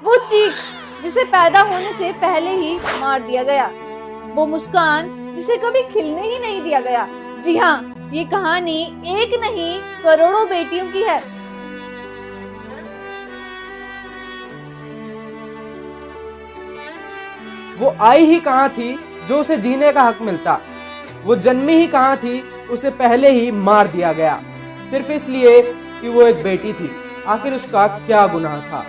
वो चीख जिसे पैदा होने से पहले ही मार दिया गया, वो मुस्कान जिसे कभी खिलने ही नहीं दिया गया। जी हाँ, ये कहानी एक नहीं करोड़ों बेटियों की है। वो आई ही कहाँ थी जो उसे जीने का हक मिलता, वो जन्मी ही कहाँ थी उसे पहले ही मार दिया गया, सिर्फ इसलिए कि वो एक बेटी थी। आखिर उसका क्या गुनाह था?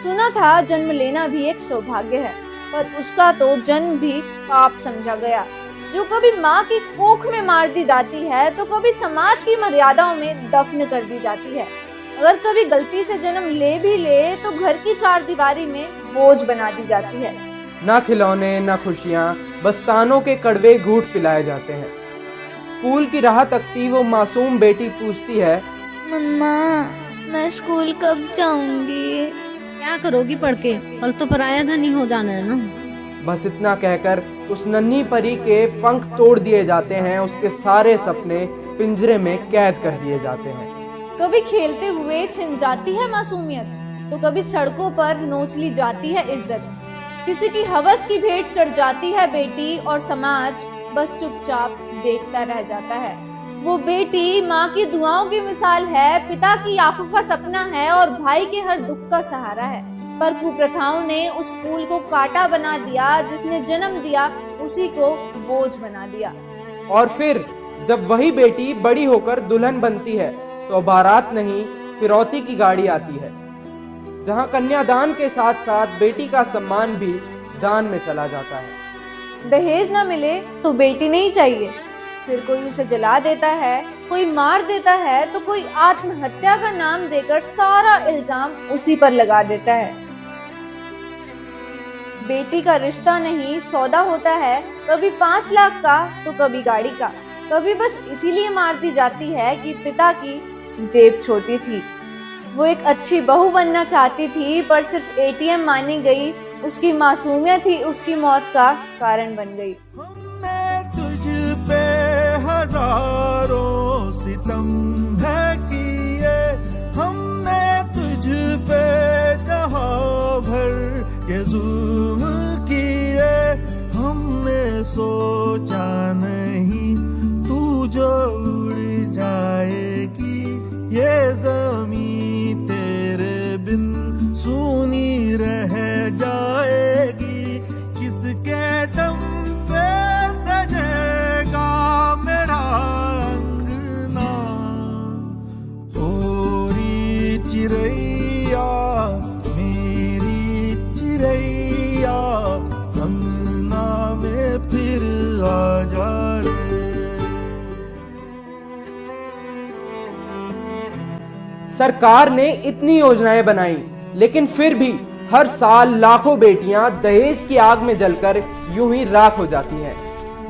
सुना था जन्म लेना भी एक सौभाग्य है, पर उसका तो जन्म भी पाप समझा गया। जो कभी माँ की कोख में मार दी जाती है तो कभी समाज की मर्यादाओं में दफन कर दी जाती है। अगर कभी गलती से जन्म ले भी ले तो घर की चार दीवारी में बोझ बना दी जाती है। ना खिलौने ना खुशियाँ, बस तानों के कड़वे घूंट पिलाए जाते हैं। स्कूल की राह तकती वो मासूम बेटी पूछती है, मम्मा मैं स्कूल कब जाऊंगी? क्या करोगी पढ़ के? कल तो पराया धनी हो जाना है ना। बस इतना कहकर उस नन्ही परी के पंख तोड़ दिए जाते हैं, उसके सारे सपने पिंजरे में कैद कर दिए जाते हैं। कभी खेलते हुए छिन जाती है मासूमियत, तो कभी सड़कों पर नोच ली जाती है इज्जत। किसी की हवस की भेंट चढ़ जाती है बेटी और समाज बस चुपचाप देखता रह जाता है। वो बेटी माँ की दुआओं की मिसाल है, पिता की आंखों का सपना है और भाई के हर दुख का सहारा है। पर कुप्रथाओं ने उस फूल को कांटा बना दिया, जिसने जन्म दिया उसी को बोझ बना दिया। और फिर जब वही बेटी बड़ी होकर दुल्हन बनती है तो बारात नहीं फिरौती की गाड़ी आती है, जहां कन्यादान के साथ साथ बेटी का सम्मान भी दान में चला जाता है। दहेज न मिले तो बेटी नहीं चाहिए, फिर कोई उसे जला देता है, कोई मार देता है, तो कोई आत्महत्या का नाम देकर सारा इल्जाम उसी पर लगा देता है। बेटी का रिश्ता नहीं सौदा होता है, कभी 5 लाख का तो कभी गाड़ी का। कभी बस इसीलिए मार दी जाती है कि पिता की जेब छोटी थी। वो एक अच्छी बहू बनना चाहती थी, पर सिर्फ एटीएम मानी गई। उसकी मासूमियत ही उसकी मौत का कारण बन गई। हमने तुझ पे हजारों सितम है किए, हमने तुझ पे जहां भर के जुल्म किए, हमने सोचा नहीं तू जो उड़ जाएगी, ये ज़मीं तेरे बिन सूनी रह जाएगी। किसके दम पे सजेगा मेरा अंगना, तोरी चिरैया मेरी चिरैया, अंगना में फिर आ जा रे। सरकार ने इतनी योजनाएं बनाई, लेकिन फिर भी हर साल लाखों बेटियां दहेज की आग में जलकर यूं ही राख हो जाती हैं।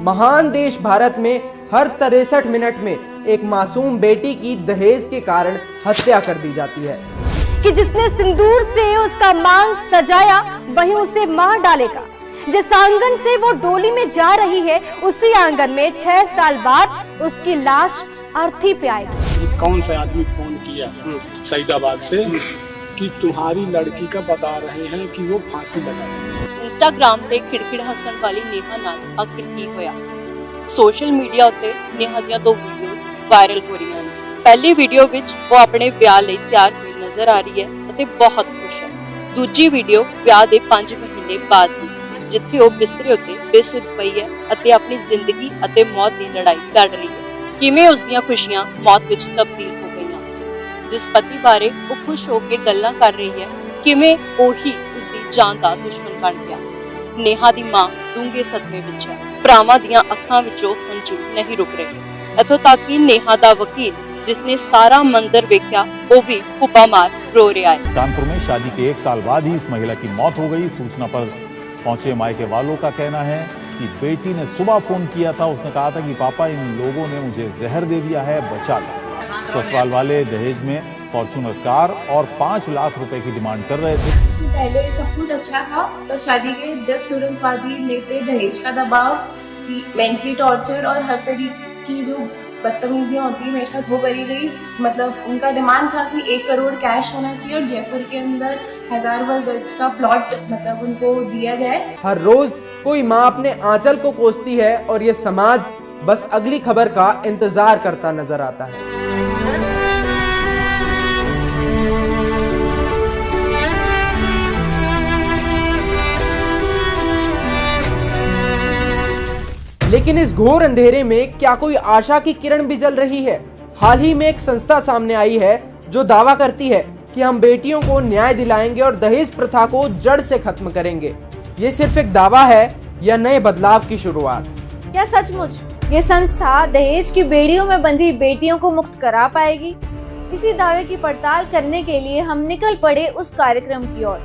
महान देश भारत में हर 63 मिनट में एक मासूम बेटी की दहेज के कारण हत्या कर दी जाती है। कि जिसने सिंदूर से उसका मांग सजाया वहीं उसे मार डालेगा। जिस आंगन से वो डोली में जा रही है उसी आंगन में 6 साल बाद उसकी लाश अर्थी पे आएगी। कौन सा आदमी फोन किया सईदाबाद से कि तुम्हारी लड़की का बता रहे हैं कि वो फांसी लगा रही। इंस्टाग्राम पे खिड़खिड़ हसन वाली नेहा नाल आखिर की होया। सोशल मीडिया उत्ते नेहा ਦੀਆਂ 2 ਵੀਡੀਓਜ਼ ਵਾਇਰਲ ਹੋ ਰਹੀਆਂ ਨੇ। ਪਹਿਲੀ ਵੀਡੀਓ ਵਿੱਚ ਉਹ ਆਪਣੇ ਵਿਆਹ ਲਈ ਤਿਆਰ ਹੋਈ ਨਜ਼ਰ ਆ ਰਹੀ ਹੈ ਅਤੇ ਬਹੁਤ ਖੁਸ਼ ਹੈ। ਦੂਜੀ ਵੀਡੀਓ ਵਿਆਹ ਦੇ 5 ਮਹੀਨੇ ਬਾਅਦ ਦੀ, ਜਿੱਥੇ ਉਹ ਬਿਸਤਰੇ ਉੱਤੇ ਬੇਸੁੱਧ ਪਈ ਹੈ ਅਤੇ ਆਪਣੀ ਜ਼ਿੰਦਗੀ ਅਤੇ ਮੌਤ ਦੀ ਲੜਾਈ ਲੜ ਰਹੀ ਹੈ। ਕਿਵੇਂ ਉਸ ਦੀਆਂ ਖੁਸ਼ੀਆਂ ਮੌਤ ਵਿੱਚ ਤਬਦੀਲ ਹੋ ਗਈਆਂ। ਜਿਸ ਪਤੀ ਬਾਰੇ ਉਹ ਖੁਸ਼ ਹੋ ਕੇ ਗੱਲਾਂ ਕਰ ਰਹੀ ਹੈ, ਕਿਵੇਂ ਉਹੀ ਉਸ ਦੀ ਜਾਨ ਦਾ ਦੁਸ਼ਮਣ ਬਣ ਗਿਆ। ਨੇਹਾ ਦੀ ਮਾਂ ਡੂੰਘੇ ਸਦਮੇ ਵਿੱਚ ਹੈ। ਭਰਾਵਾਂ ਦੀਆਂ ਅੱਖਾਂ ਵਿੱਚੋਂ ਹੰਝੂ नहीं रुक रहे। इत्थों तक कि नेहा दा वकील जिसने सारा मंजर देखा वो भी हुब्बा मार रो रहा है। कानपुर में शादी के 1 साल बाद ही इस महिला की मौत हो गई। सूचना पर पहुंचे मायके वालों का कहना है कि बेटी ने सुबह फोन किया था। उसने कहा था कि पापा इन लोगों ने मुझे जहर दे दिया है, बचा लो। ससुराल वाले दहेज में फॉर्च्यूनर कार और 5 लाख रुपए की डिमांड कर रहे थे। पहले सब कुछ अच्छा था, पर शादी के 10 तुरंत बाद ही लेते दहेज का दबाव, मेंटली टॉर्चर और हर तरीके की जो बदतमीजियाँ होती है मेरे साथ वो करी गई। मतलब उनका डिमांड था कि 1 करोड़ कैश होना चाहिए और जयपुर के अंदर 1000 वर्ग गज का प्लॉट मतलब उनको दिया जाए। हर रोज कोई माँ अपने आंचल को कोसती है और ये समाज बस अगली खबर का इंतजार करता नजर आता है। लेकिन इस घोर अंधेरे में क्या कोई आशा की किरण भी जल रही है? हाल ही में एक संस्था सामने आई है जो दावा करती है कि हम बेटियों को न्याय दिलाएंगे और दहेज प्रथा को जड़ से खत्म करेंगे। ये सिर्फ एक दावा है या नए बदलाव की शुरुआत? क्या सचमुच ये संस्था दहेज की बेड़ियों में बंधी बेटियों को मुक्त करा पाएगी? इसी दावे की पड़ताल करने के लिए हम निकल पड़े उस कार्यक्रम की ओर,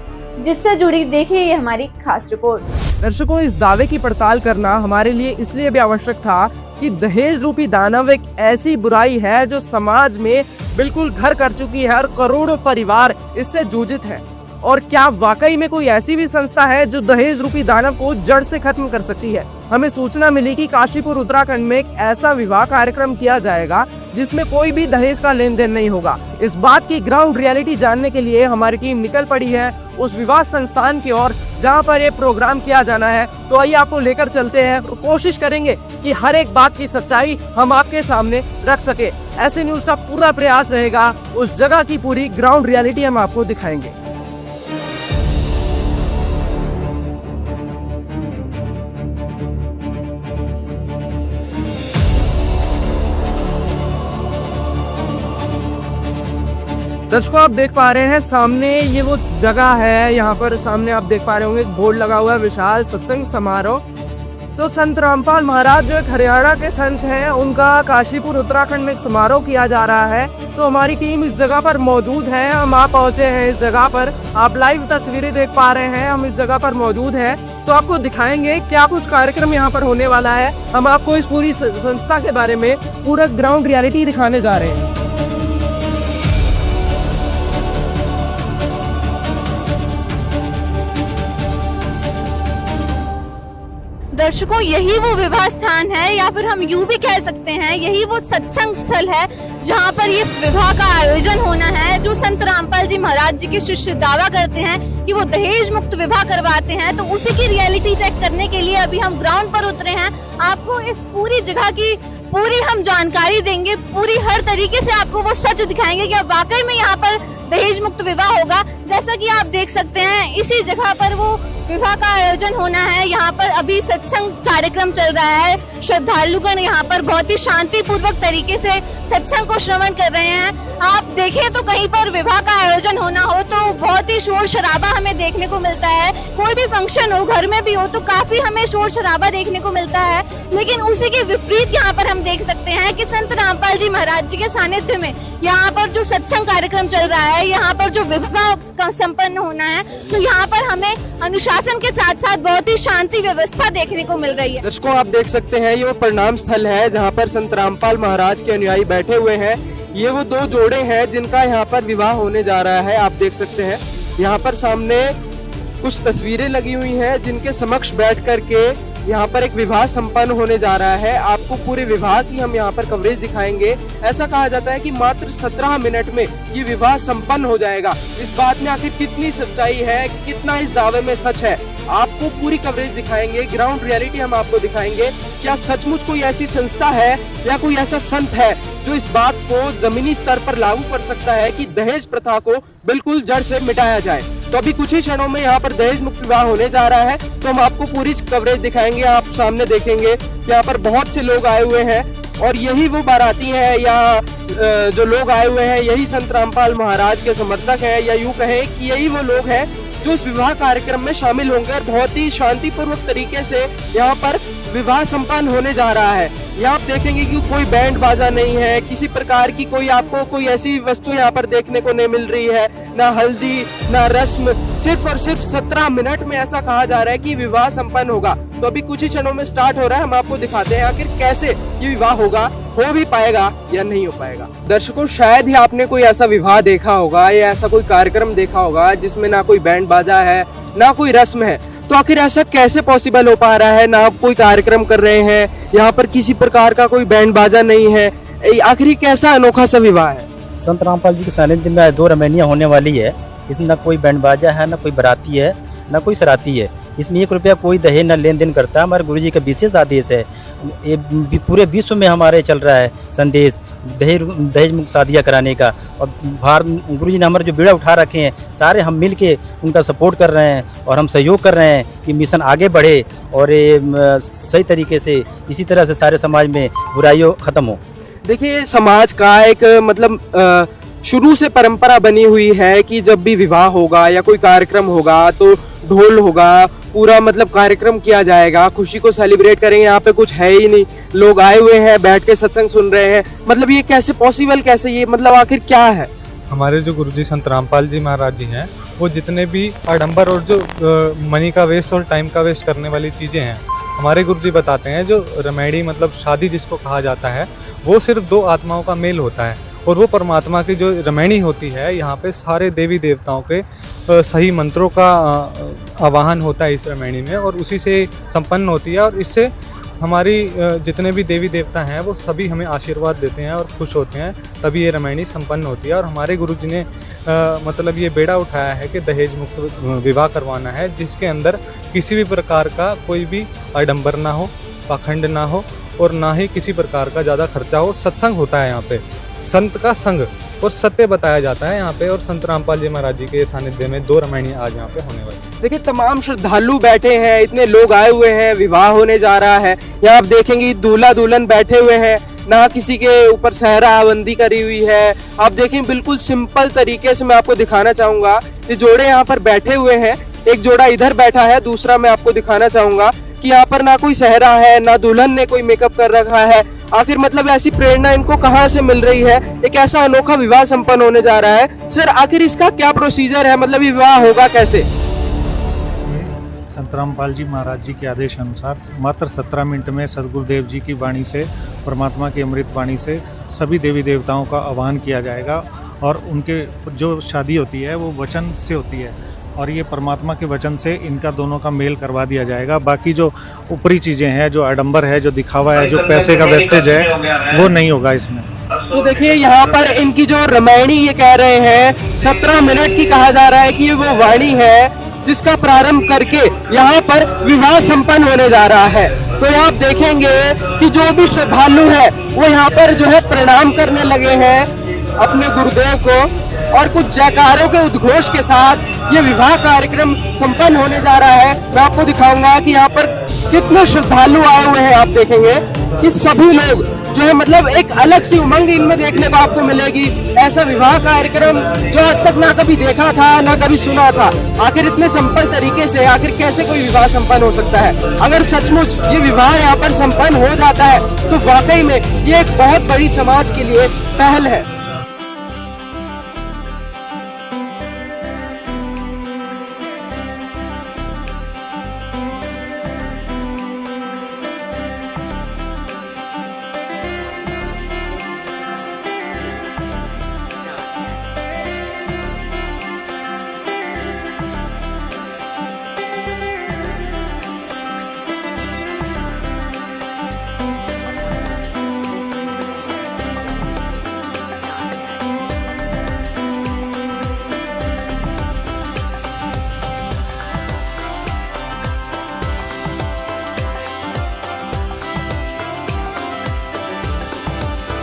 जिससे जुड़ी देखिए ये हमारी खास रिपोर्ट। दर्शकों, इस दावे की पड़ताल करना हमारे लिए इसलिए भी आवश्यक था कि दहेज रूपी दानव एक ऐसी बुराई है जो समाज में बिल्कुल घर कर चुकी है और करोड़ों परिवार इससे जूझित हैं। और क्या वाकई में कोई ऐसी भी संस्था है जो दहेज रूपी दानव को जड़ से खत्म कर सकती है? हमें सूचना मिली कि काशीपुर उत्तराखंड में एक ऐसा विवाह कार्यक्रम किया जाएगा जिसमें कोई भी दहेज का लेन देन नहीं होगा। इस बात की ग्राउंड रियलिटी जानने के लिए हमारी टीम निकल पड़ी है उस विवाह संस्थान की ओर जहां पर ये प्रोग्राम किया जाना है। तो आइए आपको लेकर चलते हैं और कोशिश करेंगे कि हर एक बात की सच्चाई हम आपके सामने रख सके। ऐसे न्यूज का पूरा प्रयास रहेगा, उस जगह की पूरी ग्राउंड रियलिटी हम आपको दिखाएंगे। दर्शकों, आप देख पा रहे हैं सामने ये वो जगह है। यहाँ पर सामने आप देख पा रहे होंगे बोर्ड लगा हुआ है विशाल सत्संग समारोह। तो संत रामपाल महाराज जो एक हरियाणा के संत हैं, उनका काशीपुर उत्तराखंड में एक समारोह किया जा रहा है। तो हमारी टीम इस जगह पर मौजूद है, हम आप पहुंचे हैं इस जगह पर। आप लाइव तस्वीरें देख पा रहे हैं, हम इस जगह पर मौजूद हैं। तो आपको दिखाएंगे क्या कुछ कार्यक्रम यहाँ पर होने वाला है। हम आपको इस पूरी संस्था के बारे में पूरा ग्राउंड रियलिटी दिखाने जा रहे हैं। दर्शकों, यही वो विवाह स्थान है या फिर हम यूं भी कह सकते हैं यही वो सत्संग स्थल है जहां पर इस विवाह का आयोजन होना है। जो संत रामपाल जी महाराज जी के शिष्य दावा करते हैं कि वो दहेज मुक्त विवाह करवाते हैं, तो उसी की रियलिटी चेक करने के लिए अभी हम ग्राउंड पर उतरे हैं। आपको इस पूरी जगह की पूरी हम जानकारी देंगे, पूरी हर तरीके से आपको वो सच दिखाएंगे कि वाकई में यहाँ पर दहेज मुक्त विवाह होगा। जैसा कि आप देख सकते हैं इसी जगह पर वो विवाह का आयोजन होना है। यहाँ पर अभी सत्संग कार्यक्रम चल रहा है। श्रद्धालुगण यहाँ पर बहुत ही शांतिपूर्वक तरीके से सत्संग को श्रवण कर रहे हैं। आप देखें तो कहीं पर विवाह का आयोजन होना हो तो बहुत ही शोर शराबा हमें देखने को मिलता है। कोई भी फंक्शन हो, घर में भी हो, तो काफी हमें शोर शराबा देखने को मिलता है। लेकिन उसी के विपरीत यहाँ पर हम देख सकते हैं कि संत रामपाल जी महाराज जी के सानिध्य में यहाँ पर जो सत्संग कार्यक्रम चल रहा है, यहाँ पर जो विवाह संपन्न होना है, तो यहाँ पर हमें अनुशासन के साथ साथ बहुत ही शांति व्यवस्था देखने को मिल रही है। दर्शकों, आप देख सकते हैं ये वो प्रणाम स्थल है जहाँ पर संत रामपाल महाराज के अनुयायी बैठे हुए हैं। ये वो 2 जोड़े हैं जिनका यहाँ पर विवाह होने जा रहा है। आप देख सकते हैं यहाँ पर सामने कुछ तस्वीरें लगी हुई हैं जिनके समक्ष बैठ करके यहाँ पर एक विवाह संपन्न होने जा रहा है। आपको पूरे विवाह की हम यहाँ पर कवरेज दिखाएंगे। ऐसा कहा जाता है कि मात्र 17 मिनट में ये विवाह संपन्न हो जाएगा। इस बात में आखिर कितनी सच्चाई है, कितना इस दावे में सच है, आपको पूरी कवरेज दिखाएंगे। ग्राउंड रियलिटी हम आपको दिखाएंगे। क्या सचमुच कोई ऐसी संस्था है या कोई ऐसा संत है जो इस बात को जमीनी स्तर पर लागू कर सकता है कि दहेज प्रथा को बिल्कुल जड़ से मिटाया जाए? तो अभी कुछ ही क्षणों में यहाँ पर दहेज मुक्त विवाह होने जा रहा है, तो हम आपको पूरी कवरेज दिखाएंगे। आप सामने देखेंगे यहाँ पर बहुत से लोग आए हुए हैं और यही वो बाराती हैं या जो लोग आए हुए हैं यही संत रामपाल महाराज के समर्थक हैं, या यूं कहें कि यही वो लोग हैं जो इस विवाह कार्यक्रम में शामिल होंगे और बहुत ही शांतिपूर्वक तरीके से यहाँ पर विवाह संपन्न होने जा रहा है। यहाँ आप देखेंगे कि कोई बैंड बाजा नहीं है, किसी प्रकार की कोई आपको कोई ऐसी वस्तु यहाँ पर देखने को नहीं मिल रही है, ना हल्दी ना रस्म। सिर्फ और सिर्फ 17 मिनट में ऐसा कहा जा रहा है कि विवाह संपन्न होगा। तो अभी कुछ ही क्षणों में स्टार्ट हो रहा है, हम आपको दिखाते हैं आखिर कैसे ये विवाह होगा, हो भी पाएगा या नहीं हो पाएगा। दर्शकों, शायद ही आपने कोई ऐसा विवाह देखा होगा या ऐसा कोई कार्यक्रम देखा होगा जिसमें ना कोई बैंड बाजा है ना कोई रस्म है। तो आखिर ऐसा कैसे पॉसिबल हो पा रहा है? ना आप कोई कार्यक्रम कर रहे हैं, यहाँ पर किसी प्रकार का कोई बैंड बाजा नहीं है, आखिर कैसा अनोखा सा विवाह है? संत रामपाल जी के सानिध्य में 2 रमैनियाँ होने वाली है। इसमें न कोई बैंड बाजा है, न कोई बाराती है, न कोई सराती है। इसमें 1 रुपया कोई दहेज न लेन देन करता। हमारे गुरुजी का विशेष आदेश है। ये पूरे विश्व में हमारे चल रहा है संदेश दहेज मुक्त शादियाँ कराने का। और गुरुजी ने हमारे जो बीड़ा उठा रखे हैं, सारे हम मिल के उनका सपोर्ट कर रहे हैं और हम सहयोग कर रहे हैं कि मिशन आगे बढ़े और ये सही तरीके से इसी तरह से सारे समाज में बुराइयों ख़त्म हो। देखिए, समाज का एक मतलब शुरू से परंपरा बनी हुई है कि जब भी विवाह होगा या कोई कार्यक्रम होगा तो ढोल होगा, पूरा मतलब कार्यक्रम किया जाएगा, खुशी को सेलिब्रेट करेंगे। यहाँ पे कुछ है ही नहीं, लोग आए हुए हैं, बैठ के सत्संग सुन रहे हैं। मतलब ये कैसे पॉसिबल, कैसे ये मतलब आखिर क्या है? हमारे जो गुरुजी संत रामपाल जी महाराज जी हैं, वो जितने भी आडंबर और जो मनी का वेस्ट और टाइम का वेस्ट करने वाली चीज़ें हैं, हमारे गुरुजी बताते हैं जो रमैडी मतलब शादी जिसको कहा जाता है, वो सिर्फ 2 आत्माओं का मेल होता है और वो परमात्मा की जो रमैनी होती है, यहाँ पे सारे देवी देवताओं के सही मंत्रों का आवाहन होता है इस रमैनी में और उसी से संपन्न होती है। और इससे हमारी जितने भी देवी देवता हैं वो सभी हमें आशीर्वाद देते हैं और खुश होते हैं, तभी ये रमैनी संपन्न होती है। और हमारे गुरुजी ने मतलब ये बेड़ा उठाया है कि दहेज मुक्त विवाह करवाना है, जिसके अंदर किसी भी प्रकार का कोई भी आडंबर ना हो, पाखंड ना हो और ना ही किसी प्रकार का ज़्यादा खर्चा हो। सत्संग होता है यहाँ पे, संत का संग और सत्य बताया जाता है यहाँ पे। और संत रामपाल जी महाराज जी के सानिध्य में 2 रमैनियाँ आज यहाँ पे होने वाली। देखिए, तमाम श्रद्धालु बैठे हैं, इतने लोग आए हुए हैं, विवाह होने जा रहा है। यहाँ आप देखेंगे दूल्हा दुल्हन बैठे हुए हैं, ना किसी के ऊपर सहरा बंदी करी हुई है। आप देखें, बिल्कुल सिंपल तरीके से मैं आपको दिखाना चाहूंगा। ये जोड़े यहाँ पर बैठे हुए हैं, एक जोड़ा इधर बैठा है, दूसरा मैं आपको दिखाना चाहूंगा कि यहाँ पर ना कोई सहरा है, ना दुल्हन ने कोई मेकअप कर रखा है। आखिर मतलब ऐसी प्रेरणा इनको कहाँ से मिल रही है? एक ऐसा अनोखा विवाह संपन्न होने जा रहा है। सर, आखिर इसका क्या प्रोसीजर है, मतलब ये विवाह होगा कैसे? संत रामपाल जी महाराज जी के आदेश अनुसार मात्र 17 मिनट में सदगुरुदेव जी की वाणी से, परमात्मा की अमृत वाणी से सभी देवी देवताओं का आह्वान किया जाएगा और उनके जो शादी होती है वो वचन से होती है और ये परमात्मा के वचन से इनका दोनों का मेल करवा दिया जाएगा। बाकी जो ऊपरी चीज़ें हैं, जो आडंबर है, जो दिखावा है, जो पैसे का वेस्टेज है, वो नहीं होगा इसमें। तो देखिए, यहाँ पर इनकी जो रमैनी ये कह रहे हैं 17 मिनट की कहा जा रहा है कि ये वो वाणी है जिसका प्रारंभ करके यहाँ पर विवाह संपन्न होने जा रहा है। तो आप देखेंगे कि जो भी श्रद्धालु है वो यहाँ पर जो है प्रणाम करने लगे हैं अपने गुरुदेव को और कुछ जयकारों के उद्घोष के साथ ये विवाह कार्यक्रम संपन्न होने जा रहा है। मैं आपको दिखाऊंगा कि यहाँ पर कितने श्रद्धालु आए हुए हैं। आप देखेंगे कि सभी लोग जो है मतलब एक अलग सी उमंग इनमें देखने को आपको मिलेगी। ऐसा विवाह कार्यक्रम जो आज तक ना कभी देखा था, ना कभी सुना था। आखिर इतने सिंपल तरीके से आखिर कैसे कोई विवाह संपन्न हो सकता है? अगर सचमुच ये विवाह यहाँ पर संपन्न हो जाता है तो वाकई में ये एक बहुत बड़ी समाज के लिए पहल है।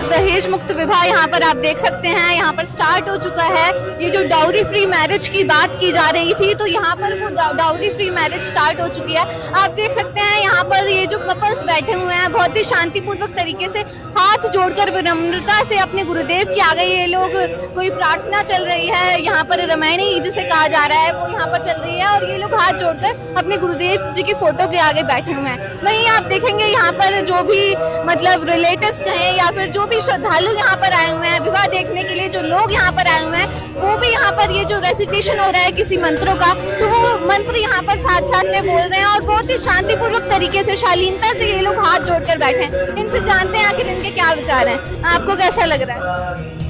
दहेज मुक्त विवाह यहाँ पर आप देख सकते हैं, यहाँ पर स्टार्ट हो चुका है। ये जो डाउरी फ्री मैरिज की बात की जा रही थी, तो यहाँ पर वो डाउरी फ्री मैरिज स्टार्ट हो चुकी है। आप देख सकते हैं यहाँ पर ये जो कपल्स बैठे हुए हैं बहुत ही शांतिपूर्वक तरीके से हाथ जोड़कर विनम्रता से अपने गुरुदेव के आगे ये लोग कोई प्रार्थना चल रही है। यहाँ पर रमैनी जिसे कहा जा रहा है वो यहाँ पर चल रही है और ये लोग हाथ जोड़कर अपने गुरुदेव जी की फोटो के आगे बैठे हुए हैं। वहीं आप देखेंगे यहाँ पर जो भी मतलब रिलेटिव्स कहें या फिर जो भी श्रद्धालु यहाँ पर आए हुए हैं विवाह देखने के लिए, जो लोग यहाँ पर आए हुए हैं वो भी यहाँ पर ये जो रेसिटेशन हो रहा है किसी मंत्रों का, तो वो मंत्र यहाँ पर साथ साथ में बोल रहे हैं और बहुत ही शांतिपूर्वक तरीके से शालीनता से ये लोग हाथ जोड़कर बैठे हैं। इनसे जानते हैं आखिर इनके क्या विचार हैं। आपको कैसा लग रहा है?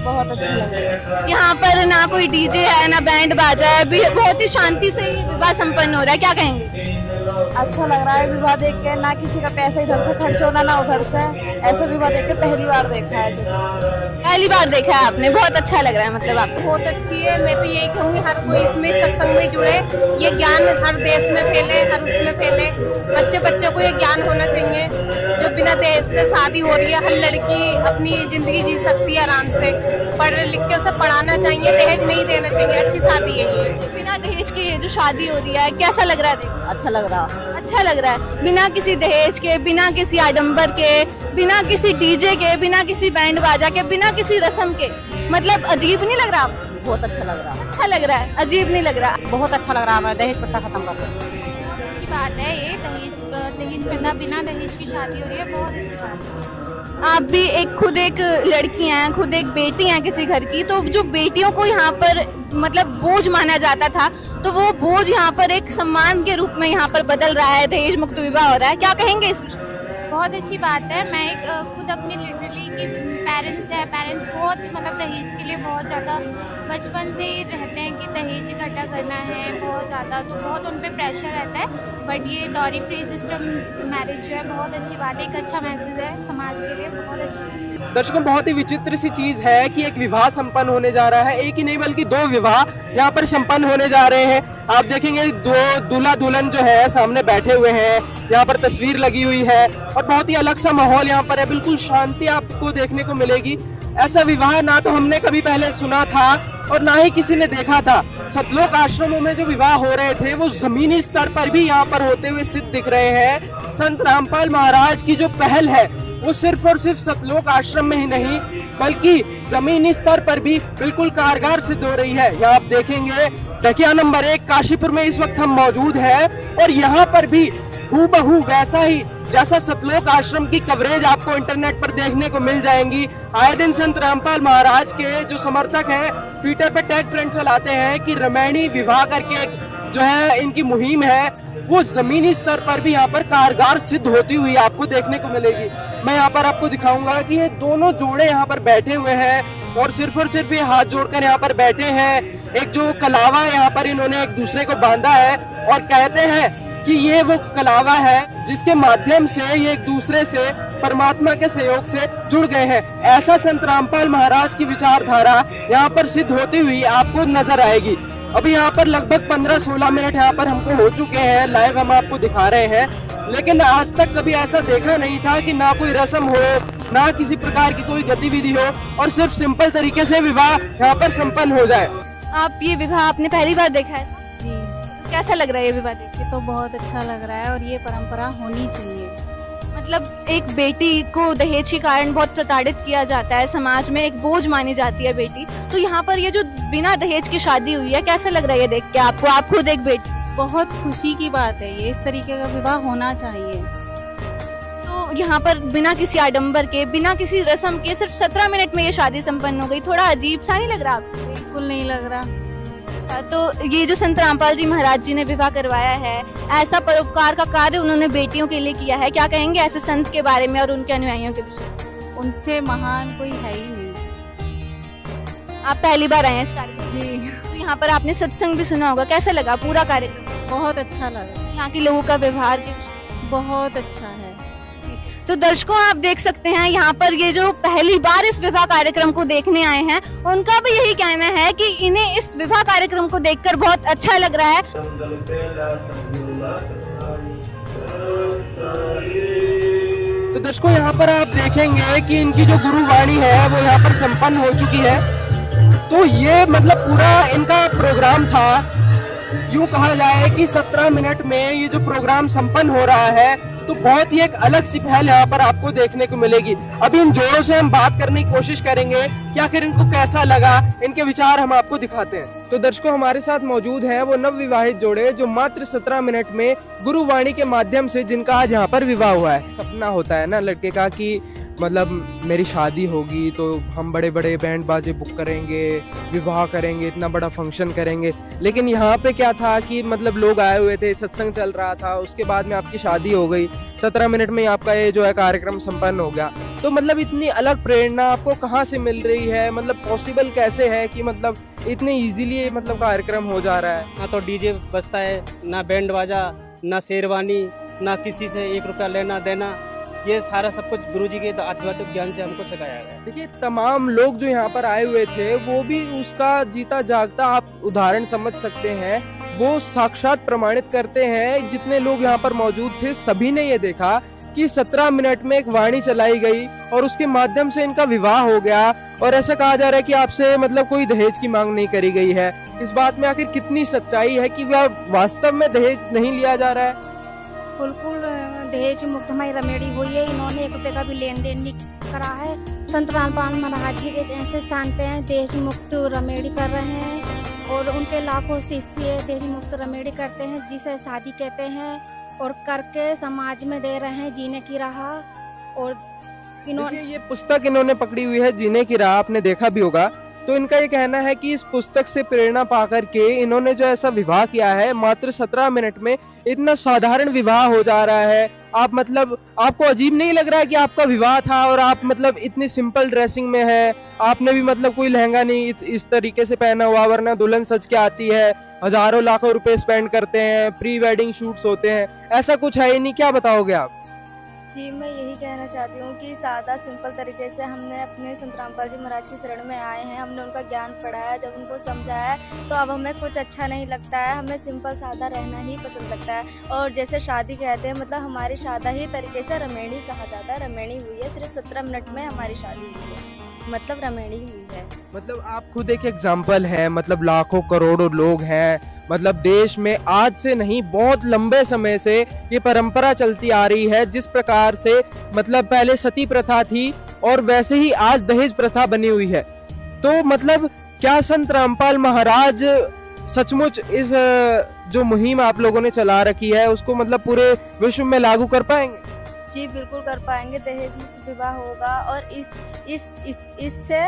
बहुत अच्छा लग रहा है। यहाँ पर ना कोई डीजे है ना बैंड बाजा है, बहुत ही शांति से ये विवाह संपन्न हो रहा है। क्या कहेंगे? अच्छा लग रहा है विवाह देख के, ना किसी का पैसा इधर से खर्च होना ना उधर से, ऐसा विवाह देख के पहली बार देखा है। पहली बार देखा है आपने, बहुत अच्छा लग रहा है। मतलब आपको बहुत अच्छी है। मैं तो यही कहूँगी हर कोई इसमें सत्संग में जुड़े, ये ज्ञान हर देश में फैले, हर उसमें फैले। बच्चे को ये ज्ञान होना चाहिए। जो बिना दहेज से शादी हो रही है, हर लड़की अपनी जिंदगी जी सकती है आराम से। पढ़ लिख के उसे पढ़ाना चाहिए, दहेज नहीं देना चाहिए। अच्छी शादी है ये। बिना दहेज के ये जो शादी हो रही है, कैसा लग रहा है? अच्छा लग रहा, अच्छा लग रहा है। बिना किसी दहेज के, बिना किसी आडंबर के, बिना किसी डीजे के, बिना किसी बैंड बाजा के, बिना किसी रस्म के। मतलब अजीब नहीं लग रहा आपको? बहुत अच्छा लग रहा, अच्छा लग रहा है, अजीब नहीं लग रहा। बहुत अच्छा लग रहा है। दहेज प्रथा खत्म कर दो। बहुत अच्छी बात है ये। दहेज प्रथा, बिना दहेज की शादी हो रही है, बहुत अच्छी बात है। आप भी खुद एक लड़की हैं, खुद एक बेटी हैं किसी घर की, तो जो बेटियों को यहाँ पर मतलब बोझ माना जाता था, तो वो बोझ यहाँ पर एक सम्मान के रूप में यहाँ पर बदल रहा है। दहेज मुक्त विवाह हो रहा है, क्या कहेंगे इस? बहुत अच्छी बात है। मैं खुद अपने लिटरली की पेरेंट्स बहुत मतलब दहेज के लिए बहुत ज़्यादा बचपन से ही रहते हैं कि दहेज इकट्ठा करना है बहुत ज़्यादा, तो बहुत उन पे प्रेशर रहता है। बट ये डॉरी फ्री सिस्टम मैरिज जो है बहुत अच्छी बात है, एक अच्छा मैसेज है समाज के लिए, बहुत अच्छी। दर्शकों, बहुत ही विचित्र सी चीज है कि एक विवाह संपन्न होने जा रहा है। एक ही नहीं बल्कि 2 विवाह यहाँ पर संपन्न होने जा रहे हैं। आप देखेंगे 2 दूल्हा दुल्हन जो है सामने बैठे हुए हैं, यहाँ पर तस्वीर लगी हुई है और बहुत ही अलग सा माहौल यहाँ पर है। बिल्कुल शांति आपको देखने को मिलेगी। ऐसा विवाह ना तो हमने कभी पहले सुना था और ना ही किसी ने देखा था। सतलोक आश्रमों में जो विवाह हो रहे थे वो जमीनी स्तर पर भी यहाँ पर होते हुए सिद्ध दिख रहे हैं। संत रामपाल महाराज की जो पहल है वो सिर्फ और सिर्फ सतलोक आश्रम में ही नहीं बल्कि जमीनी स्तर पर भी बिल्कुल कारगर सिद्ध हो रही है। यहाँ आप देखेंगे ढकिया नंबर 1 काशीपुर में इस वक्त हम मौजूद हैं और यहाँ पर भी हूबहू वैसा ही जैसा सतलोक आश्रम की कवरेज आपको इंटरनेट पर देखने को मिल जाएंगी। आए दिन संत रामपाल महाराज के जो समर्थक हैं ट्विटर पे टैग ट्रेंड चलाते हैं कि रामायणी विवाह करके जो है इनकी मुहिम है वो जमीनी स्तर पर भी यहाँ पर कारगर सिद्ध होती हुई आपको देखने को मिलेगी। मैं यहाँ पर आपको दिखाऊंगा कि ये दोनों जोड़े यहाँ पर बैठे हुए हैं और सिर्फ ये हाथ जोड़कर यहाँ पर बैठे हैं। एक जो कलावा है यहाँ पर इन्होंने एक दूसरे को बांधा है और कहते हैं कि ये वो कलावा है जिसके माध्यम से ये एक दूसरे से परमात्मा के सहयोग से जुड़ गए हैं। ऐसा संत रामपाल महाराज की विचारधारा यहाँ पर सिद्ध होती हुई आपको नजर आएगी। अभी यहाँ पर लगभग 15-16 मिनट यहाँ पर हमको हो चुके हैं, लाइव हम आपको दिखा रहे हैं, लेकिन आज तक कभी ऐसा देखा नहीं था कि ना कोई रस्म हो, ना किसी प्रकार की कोई गतिविधि हो और सिर्फ सिंपल तरीके से विवाह यहाँ पर संपन्न हो जाए। आप ये विवाह आपने पहली बार देखा है? जी। तो कैसा लग रहा है ये विवाह देख के? तो बहुत अच्छा लग रहा है और ये परंपरा होनी चाहिए। मतलब एक बेटी को दहेज के कारण बहुत प्रताड़ित किया जाता है, समाज में एक बोझ मानी जाती है बेटी, तो यहाँ पर ये जो बिना दहेज की शादी हुई है, कैसा लग रहा है ये देख के आपको? आप खुद एक बेटी। बहुत खुशी की बात है ये, इस तरीके का विवाह होना चाहिए। तो यहाँ पर बिना किसी आडंबर के, बिना किसी रस्म के सिर्फ 17 मिनट में ये शादी संपन्न हो गई। थोड़ा अजीब सा नहीं लग रहा आपको? बिल्कुल नहीं लग रहा। अच्छा, तो ये जो संत रामपाल जी महाराज जी ने विवाह करवाया है, ऐसा परोपकार का कार्य उन्होंने बेटियों के लिए किया है, क्या कहेंगे ऐसे संत के बारे में और उनके अनुयायियों के विषय? उनसे महान कोई है ही नहीं। आप पहली बार आए हैं इस कार्यक्रम? जी। तो यहाँ पर आपने सत्संग भी सुना होगा, कैसा लगा पूरा कार्यक्रम? बहुत अच्छा लगा। यहाँ के लोगों का व्यवहार बहुत अच्छा है। तो दर्शकों, आप देख सकते हैं यहाँ पर ये जो पहली बार इस विवाह कार्यक्रम को देखने आए हैं, उनका भी यही कहना है कि इन्हें इस विवाह कार्यक्रम को देखकर बहुत अच्छा लग रहा है। तो दर्शकों, यहाँ पर आप देखेंगे कि इनकी जो गुरुवाणी है वो यहाँ पर संपन्न हो चुकी है। तो ये मतलब पूरा इनका प्रोग्राम था। यूँ कहा जाए कि 17 मिनट में ये जो प्रोग्राम संपन्न हो रहा है, तो बहुत ही एक अलग सी पहल यहाँ पर आपको देखने को मिलेगी। अभी इन जोड़ों से हम बात करने की कोशिश करेंगे कि आखिर इनको कैसा लगा, इनके विचार हम आपको दिखाते हैं। तो दर्शकों, हमारे साथ मौजूद हैं वो नवविवाहित जोड़े जो मात्र 17 मिनट में गुरुवाणी के माध्यम से जिनका आज यहाँ पर विवाह हुआ है। सपना होता है ना लड़के का कि मतलब मेरी शादी होगी तो हम बड़े बड़े बैंड बाजे बुक करेंगे, विवाह करेंगे, इतना बड़ा फंक्शन करेंगे, लेकिन यहाँ पे क्या था कि मतलब लोग आए हुए थे, सत्संग चल रहा था, उसके बाद में आपकी शादी हो गई, 17 मिनट में आपका ये जो है कार्यक्रम संपन्न हो गया। तो मतलब इतनी अलग प्रेरणा आपको कहाँ से मिल रही है? मतलब पॉसिबल कैसे है कि मतलब इतने इजीली मतलब कार्यक्रम हो जा रहा है? ना तो डीजे बजता है, ना बैंड बाजा, ना शेरवानी, ना किसी से 1 रुपया लेना देना, ये सारा सब कुछ गुरुजी के आध्यात्मिक ज्ञान से हमको सिखाया गया। देखिए तमाम लोग जो यहाँ पर आए हुए थे वो भी उसका जीता जागता आप उदाहरण समझ सकते हैं, वो साक्षात प्रमाणित करते हैं। जितने लोग यहाँ पर मौजूद थे सभी ने ये देखा कि 17 मिनट में एक वाणी चलाई गई और उसके माध्यम से इनका विवाह हो गया। और ऐसा कहा जा रहा है कि आपसे मतलब कोई दहेज की मांग नहीं करी गई है। इस बात में आखिर कितनी सच्चाई है कि वह वास्तव में दहेज नहीं लिया जा रहा है? बिल्कुल दहेज मुक्त हमारी रमेड़ी हुई है। इन्होंने 1 रुपए का भी लेन देन नहीं करा है। संत रामपाल महाराज जी एक ऐसे संत हैं दहेज मुक्त रमेड़ी कर रहे हैं और उनके लाखों शिष्य दहेज मुक्त रमेड़ी करते हैं, जिसे शादी कहते हैं, और करके समाज में दे रहे हैं जीने की राह। और इन्होंने ये पुस्तक इन्होंने पकड़ी हुई है जीने की राह, आपने देखा भी होगा। तो इनका ये कहना है कि इस पुस्तक से प्रेरणा पाकर के इन्होंने जो ऐसा विवाह किया है, मात्र 17 मिनट में इतना साधारण विवाह हो जा रहा है। आप मतलब आपको अजीब नहीं लग रहा है कि आपका विवाह था और आप मतलब इतनी सिंपल ड्रेसिंग में है, आपने भी मतलब कोई लहंगा नहीं इस तरीके से पहना हुआ, वरना दुल्हन सज के आती है, हजारों लाखों रुपए स्पेंड करते हैं, प्री वेडिंग शूट्स होते हैं, ऐसा कुछ है ही नहीं। क्या बताओगे आप? जी मैं यही कहना चाहती हूँ कि सादा सिंपल तरीके से हमने अपने संत रामपाल जी महाराज की शरण में आए हैं, हमने उनका ज्ञान पढ़ाया, जब उनको समझाया तो अब हमें कुछ अच्छा नहीं लगता है, हमें सिंपल सादा रहना ही पसंद लगता है। और जैसे शादी कहते हैं, मतलब हमारी सादा ही तरीके से रमेणी कहा जाता है। रमेणी हुई है, सिर्फ 17 मिनट में हमारी शादी हुई है, मतलब रमेणी हुई है। मतलब आप खुद एक एग्जाम्पल हैं, मतलब लाखों करोड़ों लोग हैं, मतलब देश में आज से नहीं बहुत लंबे समय से ये परंपरा चलती आ रही है। जिस प्रकार से मतलब पहले सती प्रथा थी और वैसे ही आज दहेज प्रथा बनी हुई है। तो मतलब क्या संत रामपाल महाराज सचमुच इस जो मुहिम आप लोगों ने चला रखी है उसको मतलब पूरे विश्व में लागू कर पाएंगे? जी बिल्कुल कर पाएंगे। दहेज मुक्त विवाह होगा और इससे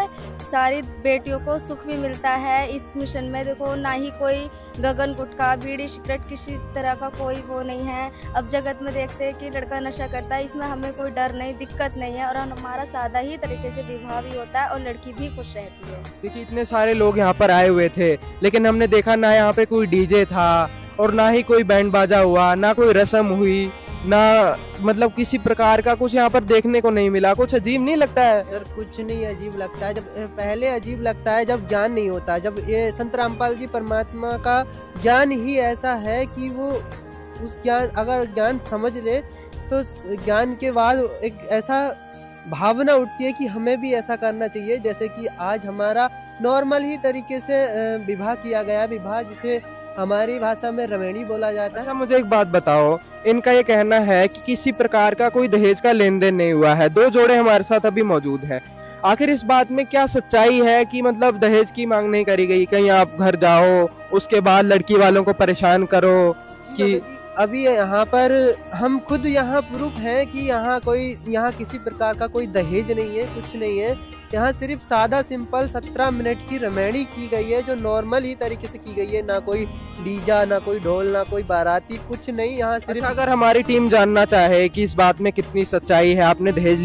सारी बेटियों को सुख भी मिलता है। इस मिशन में देखो ना ही कोई गगन गुटखा बीड़ी सिगरेट किसी तरह का कोई वो नहीं है। अब जगत में देखते हैं कि लड़का नशा करता है, इसमें हमें कोई डर नहीं, दिक्कत नहीं है और हमारा सादा ही तरीके से विवाह भी होता है और लड़की भी खुश रहती है। देखिए इतने सारे लोग यहाँ पर आए हुए थे, लेकिन हमने देखा ना यहाँ पे कोई डीजे था और ना ही कोई बैंड बाजा हुआ, ना कोई रस्म हुई, ना मतलब किसी प्रकार का कुछ यहाँ पर देखने को नहीं मिला। कुछ अजीब नहीं लगता है? सर कुछ नहीं अजीब लगता है। जब पहले अजीब लगता है जब ज्ञान नहीं होता। जब ये संत रामपाल जी परमात्मा का ज्ञान ही ऐसा है कि वो उस ज्ञान अगर ज्ञान समझ ले तो ज्ञान के बाद एक ऐसा भावना उठती है कि हमें भी ऐसा करना चाहिए। जैसे कि आज हमारा नॉर्मल ही तरीके से विवाह किया गया, विवाह जिसे हमारी भाषा में रमेणी बोला जाता है। अच्छा मुझे एक बात बताओ, इनका ये कहना है कि किसी प्रकार का कोई दहेज का लेन देन नहीं हुआ है। 2 जोड़े हमारे साथ अभी मौजूद है। आखिर इस बात में क्या सच्चाई है कि मतलब दहेज की मांग नहीं करी गई? कहीं आप घर जाओ उसके बाद लड़की वालों को परेशान करो कि अभी यहाँ पर हम खुद यहाँ प्रूफ हैं कि यहाँ किसी प्रकार का कोई दहेज नहीं है, कुछ नहीं है। यहाँ सिर्फ सादा सिंपल 17 मिनट की रमेणी की गई है जो नॉर्मल ही तरीके से की गई है। ना कोई डीजा, ना कोई ढोल, ना कोई बाराती, कुछ नहीं। यहाँ सिर्फ अच्छा, अगर हमारी टीम जानना चाहे कि इस बात में कितनी सच्चाई है, आपने दहेज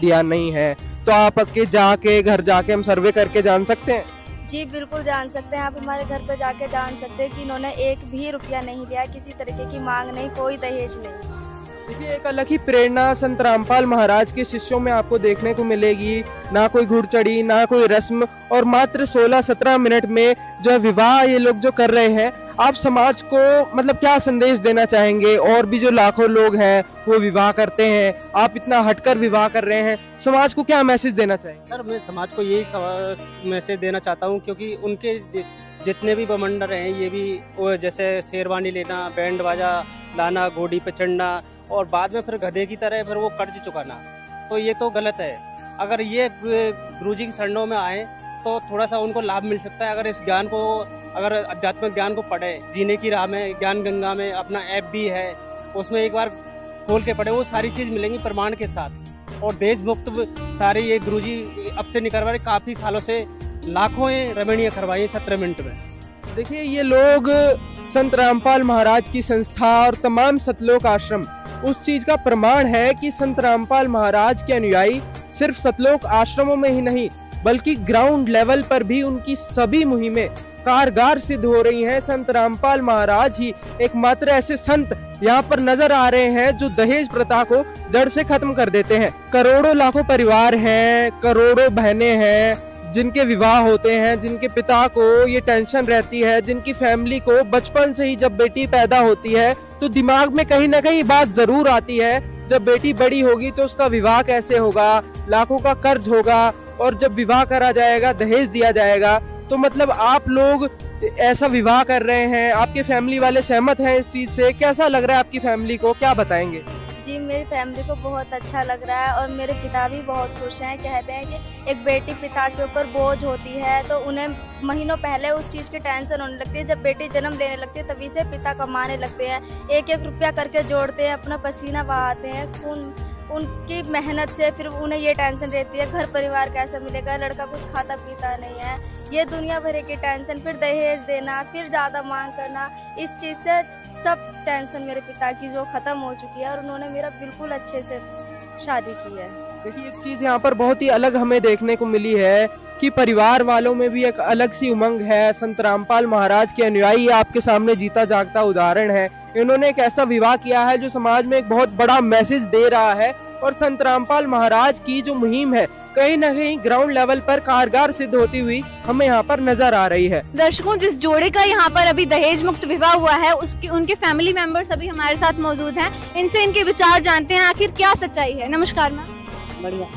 दिया नहीं है, तो आप घर जाके हम सर्वे करके जान सकते हैं? जी बिल्कुल जान सकते हैं। आप हमारे घर पे जाके जान सकते हैं कि इन्होंने 1 भी रुपया नहीं लिया, किसी तरीके की मांग नहीं, कोई दहेज नहीं। देखिए एक अलग ही प्रेरणा संत रामपाल महाराज के शिष्यों में आपको देखने को मिलेगी। ना कोई घुड़चढ़ी, ना कोई रस्म, और मात्र 16-17 मिनट में जो विवाह ये लोग जो कर रहे हैं। आप समाज को मतलब क्या संदेश देना चाहेंगे? और भी जो लाखों लोग हैं वो विवाह करते हैं, आप इतना हटकर विवाह कर रहे हैं, समाज को क्या मैसेज देना चाहेंगे? सर मैं समाज को यही मैसेज देना चाहता हूँ, क्योंकि उनके जितने भी बमंडर हैं ये भी वो जैसे शेरवानी लेना, बैंड बाजा लाना, घोड़ी पे चढ़ना और बाद में फिर गधे की तरह फिर वो कर्ज चुकाना, तो ये तो गलत है। अगर ये गुरुजी की शरणों में आए तो थोड़ा सा उनको लाभ मिल सकता है। अगर इस ज्ञान को, अगर आध्यात्मिक ज्ञान को पढ़े, जीने की राह में, ज्ञान गंगा में अपना ऐप भी है, उसमें एक बार खोल के पढ़े, वो सारी चीज़ मिलेंगी प्रमाण के साथ। और देश मुक्त सारे ये गुरुजी अब से नहीं करवा रहे, काफ़ी सालों से लाखों रमणीय करवाई 17 मिनट में। देखिए ये लोग संत रामपाल महाराज की संस्था और तमाम सतलोक आश्रम उस चीज का प्रमाण है कि संत रामपाल महाराज के अनुयायी सिर्फ सतलोक आश्रमों में ही नहीं बल्कि ग्राउंड लेवल पर भी उनकी सभी मुहिमें कारगर सिद्ध हो रही हैं। संत रामपाल महाराज ही एकमात्र ऐसे संत यहाँ पर नजर आ रहे हैं जो दहेज प्रथा को जड़ से खत्म कर देते हैं। करोड़ों लाखों परिवार हैं, करोड़ों बहनें हैं जिनके विवाह होते हैं, जिनके पिता को ये टेंशन रहती है, जिनकी फैमिली को बचपन से ही जब बेटी पैदा होती है तो दिमाग में कहीं ना कहीं बात जरूर आती है, जब बेटी बड़ी होगी तो उसका विवाह कैसे होगा, लाखों का कर्ज होगा और जब विवाह करा जाएगा दहेज दिया जाएगा। तो मतलब आप लोग ऐसा विवाह कर रहे हैं, आपके फैमिली वाले सहमत हैं इस चीज से? कैसा लग रहा है आपकी फैमिली को, क्या बताएंगे? जी मेरी फैमिली को बहुत अच्छा लग रहा है और मेरे पिता भी बहुत खुश हैं। कहते हैं कि एक बेटी पिता के ऊपर बोझ होती है तो उन्हें महीनों पहले उस चीज़ की टेंशन होने लगती है। जब बेटी जन्म लेने लगती है तभी से पिता कमाने लगते हैं, एक एक रुपया करके जोड़ते हैं, अपना पसीना बहाते हैं, खून उनकी मेहनत से फिर उन्हें ये टेंशन रहती है घर परिवार कैसे मिलेगा, लड़का कुछ खाता पीता नहीं है, ये दुनिया भर की टेंशन, फिर दहेज देना, फिर ज़्यादा मांग करना, इस चीज़ से सब टेंशन मेरे पिता की जो ख़त्म हो चुकी है और उन्होंने मेरा बिल्कुल अच्छे से शादी की है। देखिए एक चीज़ यहाँ पर बहुत ही अलग हमें देखने को मिली है कि परिवार वालों में भी एक अलग सी उमंग है। संत रामपाल महाराज के अनुयायी आपके सामने जीता जागता उदाहरण है। इन्होंने एक ऐसा विवाह किया है जो समाज में एक बहुत बड़ा मैसेज दे रहा है और संत रामपाल महाराज की जो मुहिम है कहीं न कहीं ग्राउंड लेवल पर कारगर सिद्ध होती हुई हमें यहाँ पर नजर आ रही है। दर्शकों, जिस जोड़े का यहाँ पर अभी दहेज मुक्त विवाह हुआ है उसकी उनके फैमिली मेंबर्स अभी हमारे साथ मौजूद हैं। इनसे इनके विचार जानते हैं, आखिर क्या सच्चाई है। नमस्कार मैम। बढ़िया।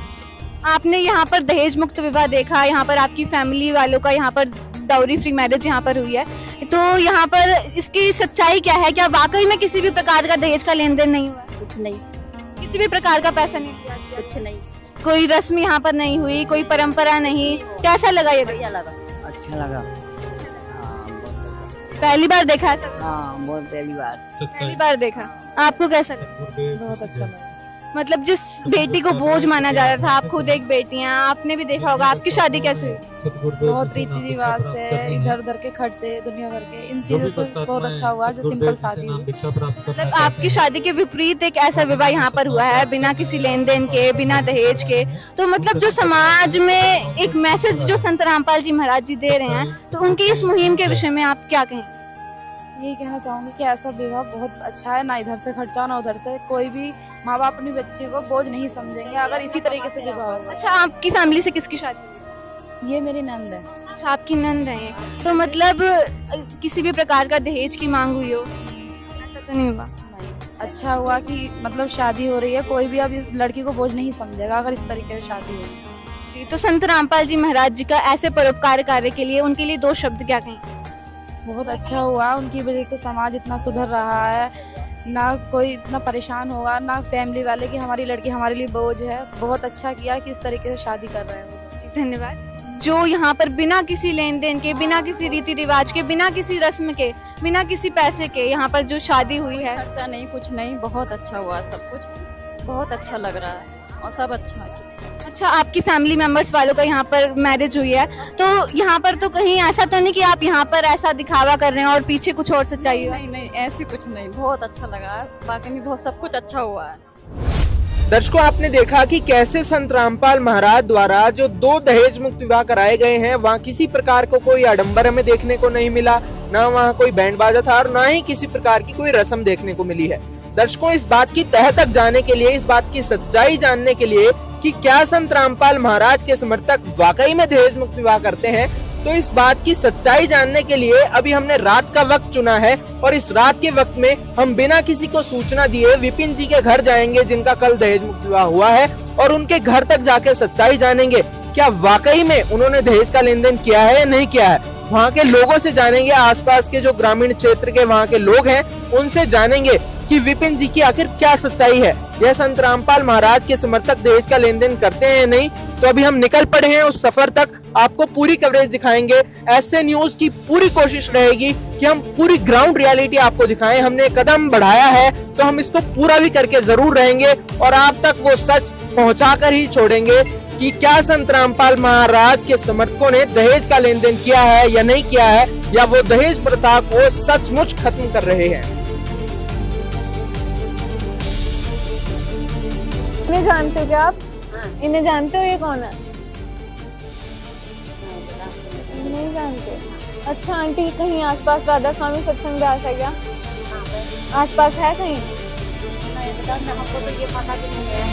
आपने यहाँ पर दहेज मुक्त विवाह देखा, यहाँ पर आपकी फैमिली वालों का यहाँ पर डाउरी फ्री मैरिज यहाँ पर हुई है, तो यहाँ पर इसकी सच्चाई क्या है? क्या वाकई में किसी भी प्रकार का दहेज का लेन देन नहीं हुआ? कुछ नहीं, किसी भी प्रकार का पैसा नहीं दिया? कुछ नहीं, कोई रस्म यहाँ पर नहीं हुई, कोई परंपरा नहीं। कैसा लगा ये? बढ़िया लगा, अच्छा लगा। पहली बार देखा है सब? हाँ बहुत पहली बार देखा। आपको कैसा लगा? बहुत अच्छा लगा। मतलब जिस बेटी को बोझ माना जा रहा था, आप खुद एक बेटी हैं, आपने भी देखा होगा, आपकी शादी कैसे हुई? बहुत रीति रिवाज से, इधर उधर के खर्चे, दुनिया भर के इन चीजों से बहुत अच्छा हुआ जो सिंपल शादी हुई। मतलब आपकी शादी के विपरीत एक ऐसा विवाह यहाँ पर हुआ है बिना किसी लेन देन के, बिना दहेज के। तो मतलब जो समाज में एक मैसेज जो संत रामपाल जी महाराज जी दे रहे हैं, तो उनकी इस मुहिम के विषय में आप क्या कहें? यही कहना चाहूंगी कि ऐसा विवाह बहुत अच्छा है, ना इधर से खर्चा ना उधर से। कोई भी माँ बाप अपनी बच्ची को बोझ नहीं समझेंगे अगर इसी तरीके से विवाह होगा। अच्छा, आपकी फैमिली से किसकी शादी? ये मेरी नंद है। अच्छा, आपकी नंद है। तो मतलब किसी भी प्रकार का दहेज की मांग हुई हो? ऐसा तो नहीं हुआ। अच्छा हुआ कि मतलब शादी हो रही है, कोई भी अब लड़की को बोझ नहीं समझेगा अगर इस तरीके से शादी हो। जी, तो संत रामपाल जी महाराज जी का ऐसे परोपकार कार्य के लिए उनके लिए 2 शब्द क्या कहें? बहुत अच्छा हुआ, उनकी वजह से समाज इतना सुधर रहा है, ना कोई इतना परेशान होगा, ना फैमिली वाले कि हमारी लड़की हमारे लिए बोझ है। बहुत अच्छा किया कि इस तरीके से शादी कर रहे हैं। जी धन्यवाद। जो यहाँ पर बिना किसी लेन देन के, बिना किसी रीति रिवाज के, बिना किसी रस्म के, बिना किसी पैसे के यहाँ पर जो शादी हुई है, खर्चा नहीं, कुछ नहीं, बहुत अच्छा हुआ, सब कुछ बहुत अच्छा लग रहा है और सब अच्छा है। अच्छा, आपकी फैमिली मेंबर्स वालों का यहाँ पर मैरिज हुई है, तो यहाँ पर तो कहीं ऐसा तो नहीं कि आप यहाँ पर ऐसा दिखावा कर रहे हैं और पीछे कुछ और सच्चाई है? नहीं नहीं, ऐसी कुछ नहीं, बहुत अच्छा लगा है, बाकी में बहुत सब कुछ अच्छा हुआ है। दर्शकों, आपने देखा कि कैसे संत रामपाल महाराज द्वारा जो 2 दहेज मुक्त विवाह कराए गए हैं, वहाँ किसी प्रकार को कोई आडंबर हमें देखने को नहीं मिला, ना वहाँ कोई बैंड बाजा था और ना ही किसी प्रकार की कोई रस्म देखने को मिली है। दर्शकों, इस बात की तह तक जाने के लिए, इस बात की सच्चाई जानने के लिए कि क्या संत रामपाल महाराज के समर्थक वाकई में दहेज मुक्त विवाह करते हैं, तो इस बात की सच्चाई जानने के लिए अभी हमने रात का वक्त चुना है और इस रात के वक्त में हम बिना किसी को सूचना दिए विपिन जी के घर जाएंगे जिनका कल दहेज मुक्त विवाह हुआ है और उनके घर तक जाके सच्चाई जानेंगे। क्या वाकई में उन्होंने दहेज का लेन देन किया है या नहीं किया है, वहाँ के लोगों से जानेंगे, आसपास के जो ग्रामीण क्षेत्र के वहाँ के लोग हैं उनसे जानेंगे कि विपिन जी की आखिर क्या सच्चाई है। यह संत रामपाल महाराज के समर्थक दहेज का लेन देन करते हैं या नहीं, तो अभी हम निकल पड़े हैं उस सफर तक। आपको पूरी कवरेज दिखाएंगे। ऐसे न्यूज की पूरी कोशिश रहेगी कि हम पूरी ग्राउंड रियलिटी आपको दिखाएं। हमने कदम बढ़ाया है तो हम इसको पूरा भी करके जरूर रहेंगे और आप तक वो सच पहुंचाकर ही छोड़ेंगे कि क्या संत रामपाल महाराज के समर्थकों ने दहेज का लेन देन किया है या नहीं किया है, या वो दहेज प्रथा को सचमुच खत्म कर रहे हैं। इन्हें जानते हो क्या आप? इन्हें जानते हो? ये कौन है? नहीं जानते। अच्छा आंटी, कहीं आसपास राधा स्वामी सत्संग ब्यास है क्या? आसपास है कहीं? नहीं बेटा, हमको तो ये पता भी नहीं है।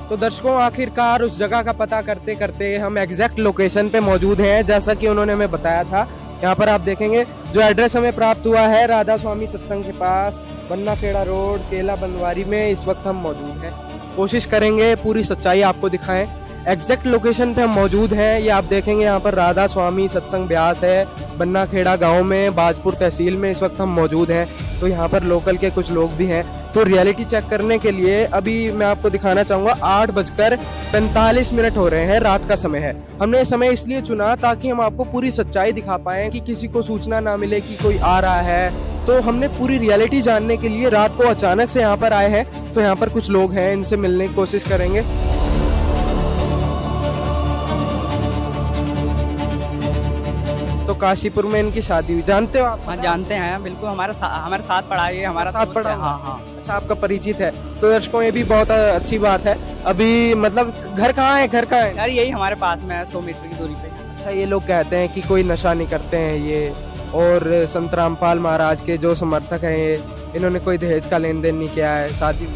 तो दर्शकों, आखिरकार उस जगह का पता करते करते हम एग्जैक्ट लोकेशन पे मौजूद हैं, जैसा कि उन्होंने हमें बताया था। यहाँ पर आप देखेंगे जो एड्रेस हमें प्राप्त हुआ है, राधा स्वामी सत्संग के पास, बन्ना खेड़ा रोड, केला बनवारी में इस वक्त हम मौजूद हैं। कोशिश करेंगे पूरी सच्चाई आपको दिखाएं। एग्जैक्ट लोकेशन पे हम मौजूद हैं। ये आप देखेंगे यहाँ पर राधा स्वामी सत्संग ब्यास है, बन्ना खेड़ा गाँव में, बाजपुर तहसील में इस वक्त हम मौजूद हैं। तो यहाँ पर लोकल के कुछ लोग भी हैं। तो रियलिटी चेक करने के लिए अभी मैं आपको दिखाना चाहूँगा 8:45 हो रहे हैं, रात का समय है। हमने ये समय इसलिए चुना ताकि हम आपको पूरी सच्चाई दिखा पाएँ, कि किसी को सूचना ना मिले कि कोई आ रहा है। तो हमने पूरी रियलिटी जानने के लिए रात को अचानक से यहाँ पर आए हैं। तो यहाँ पर कुछ लोग हैं, इनसे मिलने की कोशिश करेंगे। तो काशीपुर में इनकी शादी हुई, जानते हो आप? हाँ जानते हैं, बिल्कुल हमारे साथ पढ़ा है, हमारा साथ पढ़ा। हाँ हाँ। अच्छा, आपका परिचित है। तो दर्शकों, ये भी बहुत अच्छी बात है। अभी मतलब घर कहाँ है? घर कहाँ है? यार यही हमारे पास में है, 100 मीटर की दूरी पे। अच्छा, ये लोग कहते हैं कि कोई नशा नहीं करते हैं ये, और संत रामपाल महाराज के जो समर्थक हैं ये, इन्होंने कोई दहेज का लेन देन नहीं किया है। शादी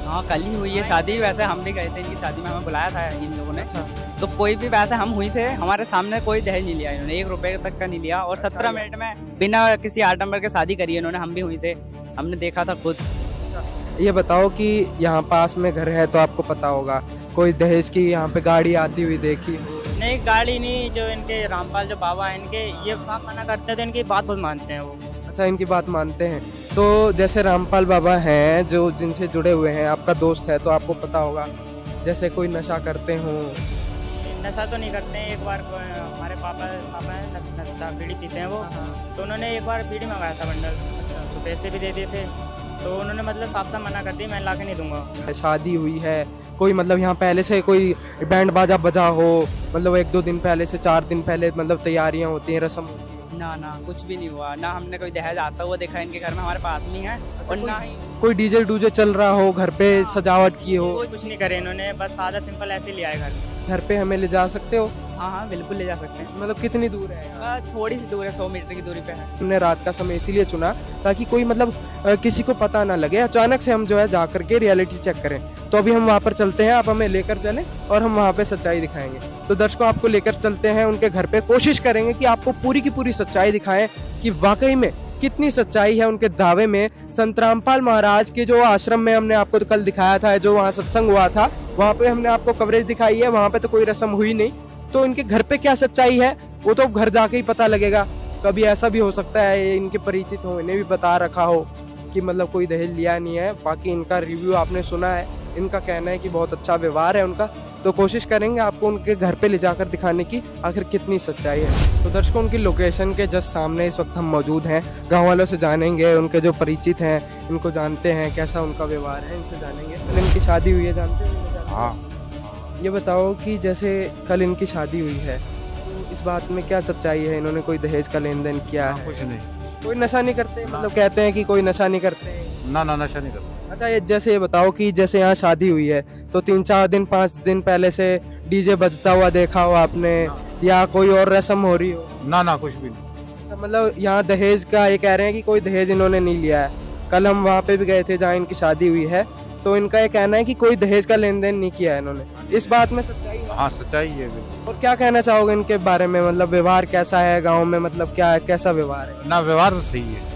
हाँ कल ही हुई है शादी। वैसे हम भी गए थे इनकी शादी में, हमें बुलाया था इन लोगों ने। अच्छा। तो कोई भी, वैसे हम हुई थे, हमारे सामने कोई दहेज नहीं लिया इन्होंने, 1 रुपए तक का नहीं लिया। और 17 मिनट में बिना किसी आडंबर के शादी करी है इन्होंने। हम भी हुई थे, हमने देखा था खुद। ये बताओ कि यहाँ पास में घर है तो आपको पता होगा, कोई दहेज की यहाँ पे गाड़ी आती हुई देखी? नहीं, गाड़ी नहीं। जो इनके रामपाल जो बाबा है इनके, ये साफ मना करते थे, इनकी बात बहुत मानते हैं वो। अच्छा, इनकी बात मानते हैं। तो जैसे रामपाल बाबा हैं जो जिनसे जुड़े हुए हैं, आपका दोस्त है तो आपको पता होगा, जैसे कोई नशा करते हों? नशा तो नहीं करते हैं। एक बार हमारे पापा है बीड़ी पीते हैं वो, तो उन्होंने एक बार बीड़ी मंगाया था बंडल, तो पैसे भी दे दिए थे। तो उन्होंने मतलब साफ साफ मना कर दी, मैं ला के नहीं दूंगा। शादी हुई है, कोई मतलब यहाँ पहले से कोई बैंड बाजा बजा हो, मतलब 1-2 दिन पहले से 4 दिन पहले मतलब तैयारियाँ होती हैं, रस्म? ना ना, कुछ भी नहीं हुआ। ना हमने कोई दहेज आता हुआ देखा इनके घर में, हमारे पास में है। और ना ही कोई डीजे डूजे चल रहा हो, घर पे सजावट की हो? कोई कुछ नहीं करे इन्होंने, बस सादा सिंपल ऐसे लिया है घर पे हमें ले जा सकते हो? हाँ हाँ बिल्कुल ले जा सकते हैं। मतलब कितनी दूर है? थोड़ी सी दूर है, 100 मीटर की दूरी पे है। हमने रात का समय इसीलिए चुना ताकि कोई मतलब किसी को पता ना लगे, अचानक से हम जो है जा करके रियलिटी चेक करें। तो अभी हम वहाँ पर चलते हैं, आप हमें लेकर चलें और हम वहाँ पे सच्चाई दिखाएंगे। तो दर्शकों, आपको लेकर चलते हैं उनके घर पे, कोशिश करेंगे कि आपको पूरी की पूरी सच्चाई दिखाएं कि वाकई में कितनी सच्चाई है उनके दावे में। संत रामपाल महाराज के जो आश्रम में हमने आपको तो कल दिखाया था, जो वहाँ सत्संग हुआ था, वहाँ पे हमने आपको कवरेज दिखाई है। वहाँ पे तो कोई रस्म हुई नहीं। तो इनके घर पे क्या सच्चाई है वो तो घर जाके ही पता लगेगा। कभी ऐसा भी हो सकता है इनके परिचित हो, इन्हें भी बता रखा हो कि मतलब कोई दहेज लिया नहीं है। बाकी इनका रिव्यू आपने सुना है, इनका कहना है कि बहुत अच्छा व्यवहार है उनका। तो कोशिश करेंगे आपको उनके घर पे ले जाकर दिखाने की आखिर कितनी सच्चाई है। तो दर्शकों, उनकी लोकेशन के जस्ट सामने इस वक्त हम मौजूद हैं। गाँव वालों से जानेंगे, उनके जो परिचित हैं इनको जानते हैं, कैसा उनका व्यवहार है, इनसे जानेंगे। कल इनकी शादी हुई है, जानते हैं? हाँ। ये बताओ कि जैसे कल इनकी शादी हुई है, तो इस बात में क्या सच्चाई है? इन्होंने कोई दहेज का लेन देन किया है? कुछ नहीं। कोई नशा नहीं करते? मतलब कहते हैं कि कोई नशा नहीं करते। ना ना, नशा नहीं करते। अच्छा, ये जैसे ये बताओ कि जैसे यहाँ शादी हुई है तो 3-4 दिन 5 दिन पहले से डीजे बजता हुआ देखा हो आपने, या कोई और रस्म हो रही हो? ना ना, कुछ भी नहीं। अच्छा, मतलब यहाँ दहेज का ये कह रहे हैं कि कोई दहेज इन्होंने नहीं लिया है। कल हम वहाँ पे भी गए थे जहाँ इनकी शादी हुई है, तो इनका ये कहना है कि कोई दहेज का लेन देन नहीं किया है इन्होंने। इस बात में सच्चाई है? हाँ, सच्चाई है बिल्कुल। और क्या कहना चाहोगे इनके बारे में? मतलब व्यवहार कैसा है गाँव में, मतलब क्या कैसा व्यवहार है? ना, व्यवहार तो सही है।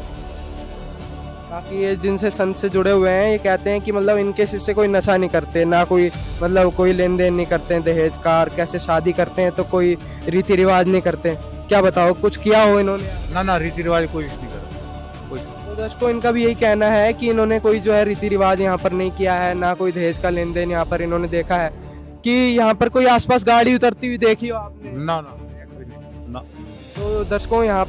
बाकी ये जिनसे संत से जुड़े हुए हैं ये कहते हैं कि मतलब इनके शिष्य कोई नशा नहीं करते, ना कोई मतलब कोई लेन देन नहीं करते हैं दहेज का, और कैसे शादी करते हैं तो कोई रीति रिवाज नहीं करते। क्या बताओ, कुछ किया हो इन्होंने? ना ना, रीति रिवाज कोई नहीं करता, कुछ। तो दोस्तों, इनका भी यही कहना है कि इन्होंने कोई जो है रीति रिवाज यहाँ पर नहीं किया है, ना कोई दहेज का लेन देन यहाँ पर इन्होंने देखा है। कि यहाँ पर कोई आसपास गाड़ी उतरती हुई देखी हो आपने? ना ना ना। तो दर्शकों, यहाँ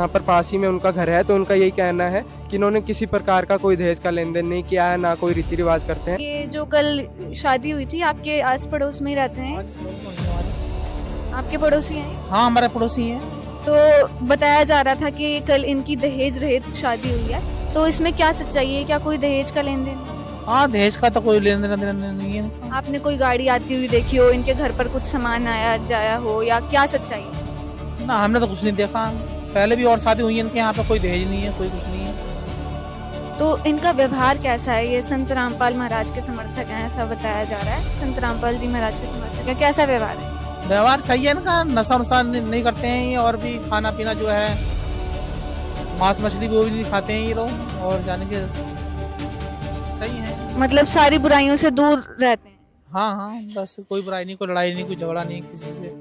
पर पास ही में उनका घर है, तो उनका यही कहना है कि इन्होंने किसी प्रकार का कोई दहेज का लेन देन नहीं किया है, ना कोई रीति रिवाज करते हैं। ये जो कल शादी हुई थी, आपके आस पड़ोस में ही रहते हैं? आपके पड़ोसी हैं? हाँ, हमारे पड़ोसी हैं। तो बताया जा रहा था कि कल इनकी दहेज रहित शादी हुई है, तो इसमें क्या सच्चाई है? क्या कोई दहेज का लेन देन? हाँ, दहेज का तो कोई लेन देन नहीं है। आपने कोई गाड़ी आती हुई देखी हो, इनके घर पर कुछ सामान आया जाया हो, या क्या सच्चाई है? ना, हमने तो कुछ नहीं देखा। पहले भी और शादी हुई है इनके यहाँ पे, कोई दहेज नहीं है, कोई कुछ नहीं है। तो इनका व्यवहार कैसा है? ये संत रामपाल महाराज के समर्थक हैं, ऐसा बताया जा रहा है। संत रामपाल जी महाराज के समर्थक है, कैसा व्यवहार है? व्यवहार सही है इनका, नशा नुशा नहीं करते हैं ये, और भी खाना पीना जो है मांस मछली वो भी नहीं खाते हैं ये लोग, और जाने के सही है। मतलब सारी बुराइयों से दूर रहते हैं। हाँ, बस कोई बुराई नहीं, कोई लड़ाई नहीं, कोई झगड़ा नहीं, किसी से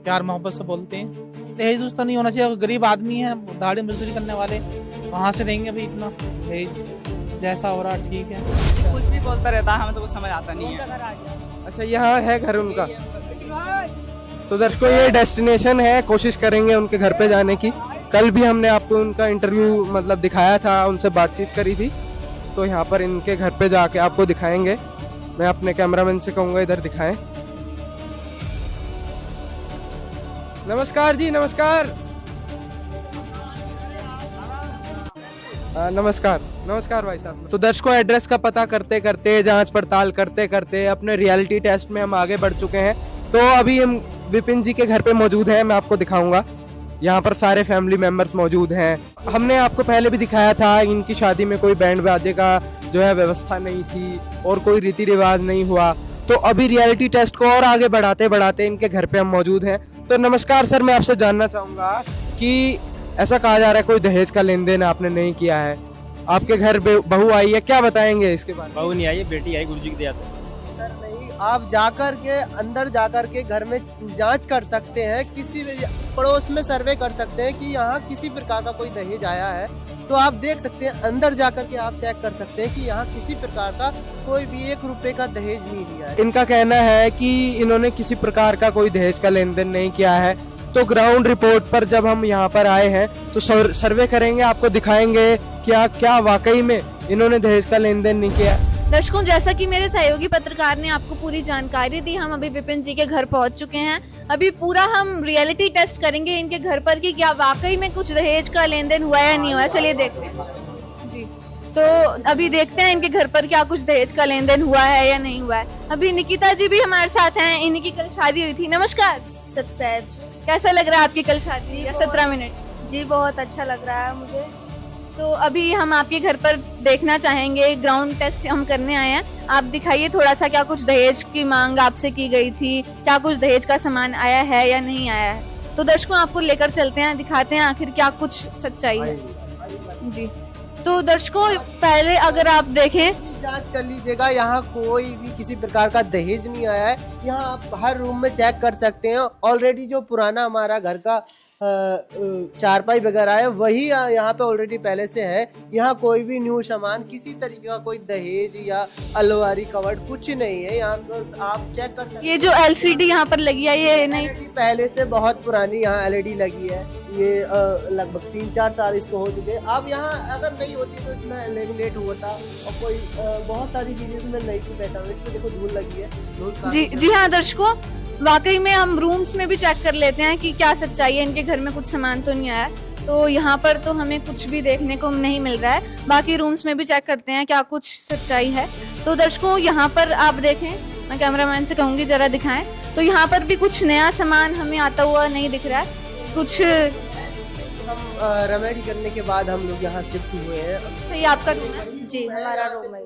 प्यार मोहब्बत से बोलते हैं। दहेज दूज तो नहीं होना चाहिए, गरीब आदमी है, दाढ़ी मजदूरी करने वाले, कहाँ से देंगे अभी इतना दहेज? जैसा हो रहा ठीक है। कुछ भी बोलता रहता है, हमें तो कुछ समझ आता नहीं है। अच्छा, यहाँ है घर उनका। तो दर्शकों, ये डेस्टिनेशन है, कोशिश करेंगे उनके घर पे जाने की। कल भी हमने आपको उनका इंटरव्यू मतलब दिखाया था, उनसे बातचीत करी थी, तो यहाँ पर इनके घर पे जाके आपको दिखाएंगे। मैं अपने कैमरामैन से कहूँगा इधर दिखाएं। नमस्कार जी, नमस्कार। नमस्कार भाई साहब। तो दर्शकों, एड्रेस का पता करते करते, जांच पड़ताल करते करते अपने रियलिटी टेस्ट में हम आगे बढ़ चुके हैं। तो अभी हम विपिन जी के घर पे मौजूद हैं, मैं आपको दिखाऊंगा। यहाँ पर सारे फैमिली मेंबर्स मौजूद हैं। हमने आपको पहले भी दिखाया था, इनकी शादी में कोई बैंड बाजे का जो है व्यवस्था नहीं थी और कोई रीति रिवाज नहीं हुआ। तो अभी रियलिटी टेस्ट को और आगे बढ़ाते बढ़ाते इनके घर पे हम मौजूद हैं। तो नमस्कार सर, मैं आपसे जानना चाहूँगा कि ऐसा कहा जा रहा है कोई दहेज का लेन देन आपने नहीं किया है, आपके घर बहू आई है, क्या बताएंगे इसके बारे में? बहू नहीं आई है, बेटी आई गुरुजी की दया से। सर नहीं, आप जाकर के अंदर जाकर के घर में जांच कर सकते हैं, किसी पड़ोस में सर्वे कर सकते हैं कि यहाँ किसी प्रकार का कोई दहेज आया है, तो आप देख सकते हैं, अंदर जाकर के आप चेक कर सकते हैं कि यहाँ किसी प्रकार का कोई भी 1 रुपए का दहेज नहीं लिया है। इनका कहना है कि इन्होंने किसी प्रकार का कोई दहेज का लेन देन नहीं किया है। तो ग्राउंड रिपोर्ट पर जब हम यहाँ पर आए हैं तो सर्वे करेंगे, आपको दिखाएंगे क्या वाकई में इन्होंने दहेज का लेन देन नहीं किया। दर्शकों, जैसा कि मेरे सहयोगी पत्रकार ने आपको पूरी जानकारी दी, हम अभी विपिन जी के घर पहुंच चुके हैं। अभी पूरा हम रियलिटी टेस्ट करेंगे इनके घर पर कि क्या वाकई में कुछ दहेज का लेन देन हुआ या नहीं हुआ। चलिए देखते हैं जी। तो अभी देखते हैं इनके घर पर क्या कुछ दहेज का लेन देन हुआ है या नहीं हुआ है। अभी निकिता जी भी हमारे साथ हैं, इनकी कल शादी हुई थी। नमस्कार। सत्सैब, कैसा लग रहा है आपकी कल शादी? 17 मिनट। जी बहुत अच्छा लग रहा है मुझे। तो अभी हम आपके घर पर देखना चाहेंगे, ग्राउंड टेस्ट हम करने आए हैं। आप दिखाइए थोड़ा सा, क्या कुछ दहेज की मांग आपसे की गई थी, क्या कुछ दहेज का सामान आया है या नहीं आया है। तो दर्शकों, आपको लेकर चलते हैं, दिखाते हैं आखिर क्या कुछ सच्चाई है जी। तो दर्शकों, पहले अगर आप देखें, जांच कर लीजिएगा, यहाँ कोई भी किसी प्रकार का दहेज नहीं आया है। यहाँ आप हर रूम में चेक कर सकते हैं। ऑलरेडी जो पुराना हमारा घर का चारपाई वगैरह है वही यहाँ पे ऑलरेडी पहले से है। यहाँ कोई भी न्यू सामान, किसी तरीके का कोई दहेज या अलमारी कवर्ड कुछ नहीं है। यहाँ तो आप चेक कर सकते हैं। ये जो LCD यहाँ पर लगी है, ये नहीं, पहले से बहुत पुरानी यहाँ LED लगी है। ये लगभग 3-4 साल इसको हो चुके। अब यहाँ अगर नहीं होती तो इसमें लेमिनेट होता और कोई बहुत सारी चीजें इसमें नहीं थी पहचान। इसमें देखो धूल लगी है। जी हाँ दर्शकों, वाकई में हम रूम्स में भी चेक कर लेते हैं कि क्या सच्चाई है, इनके घर में कुछ सामान तो नहीं आया। तो यहाँ पर तो हमें कुछ भी देखने को नहीं मिल रहा है। बाकी रूम्स में भी चेक करते हैं क्या कुछ सच्चाई है। तो दर्शकों, यहाँ पर आप देखें, मैं कैमरामैन से कहूँगी जरा दिखाएं। तो यहाँ पर भी कुछ नया सामान हमें आता हुआ नहीं दिख रहा है। कुछ हम रेमेडी करने के बाद हम लोग यहाँ शिफ्ट हुए हैं। अच्छा, ये आपका रूम है? जी, हमारा रूम है।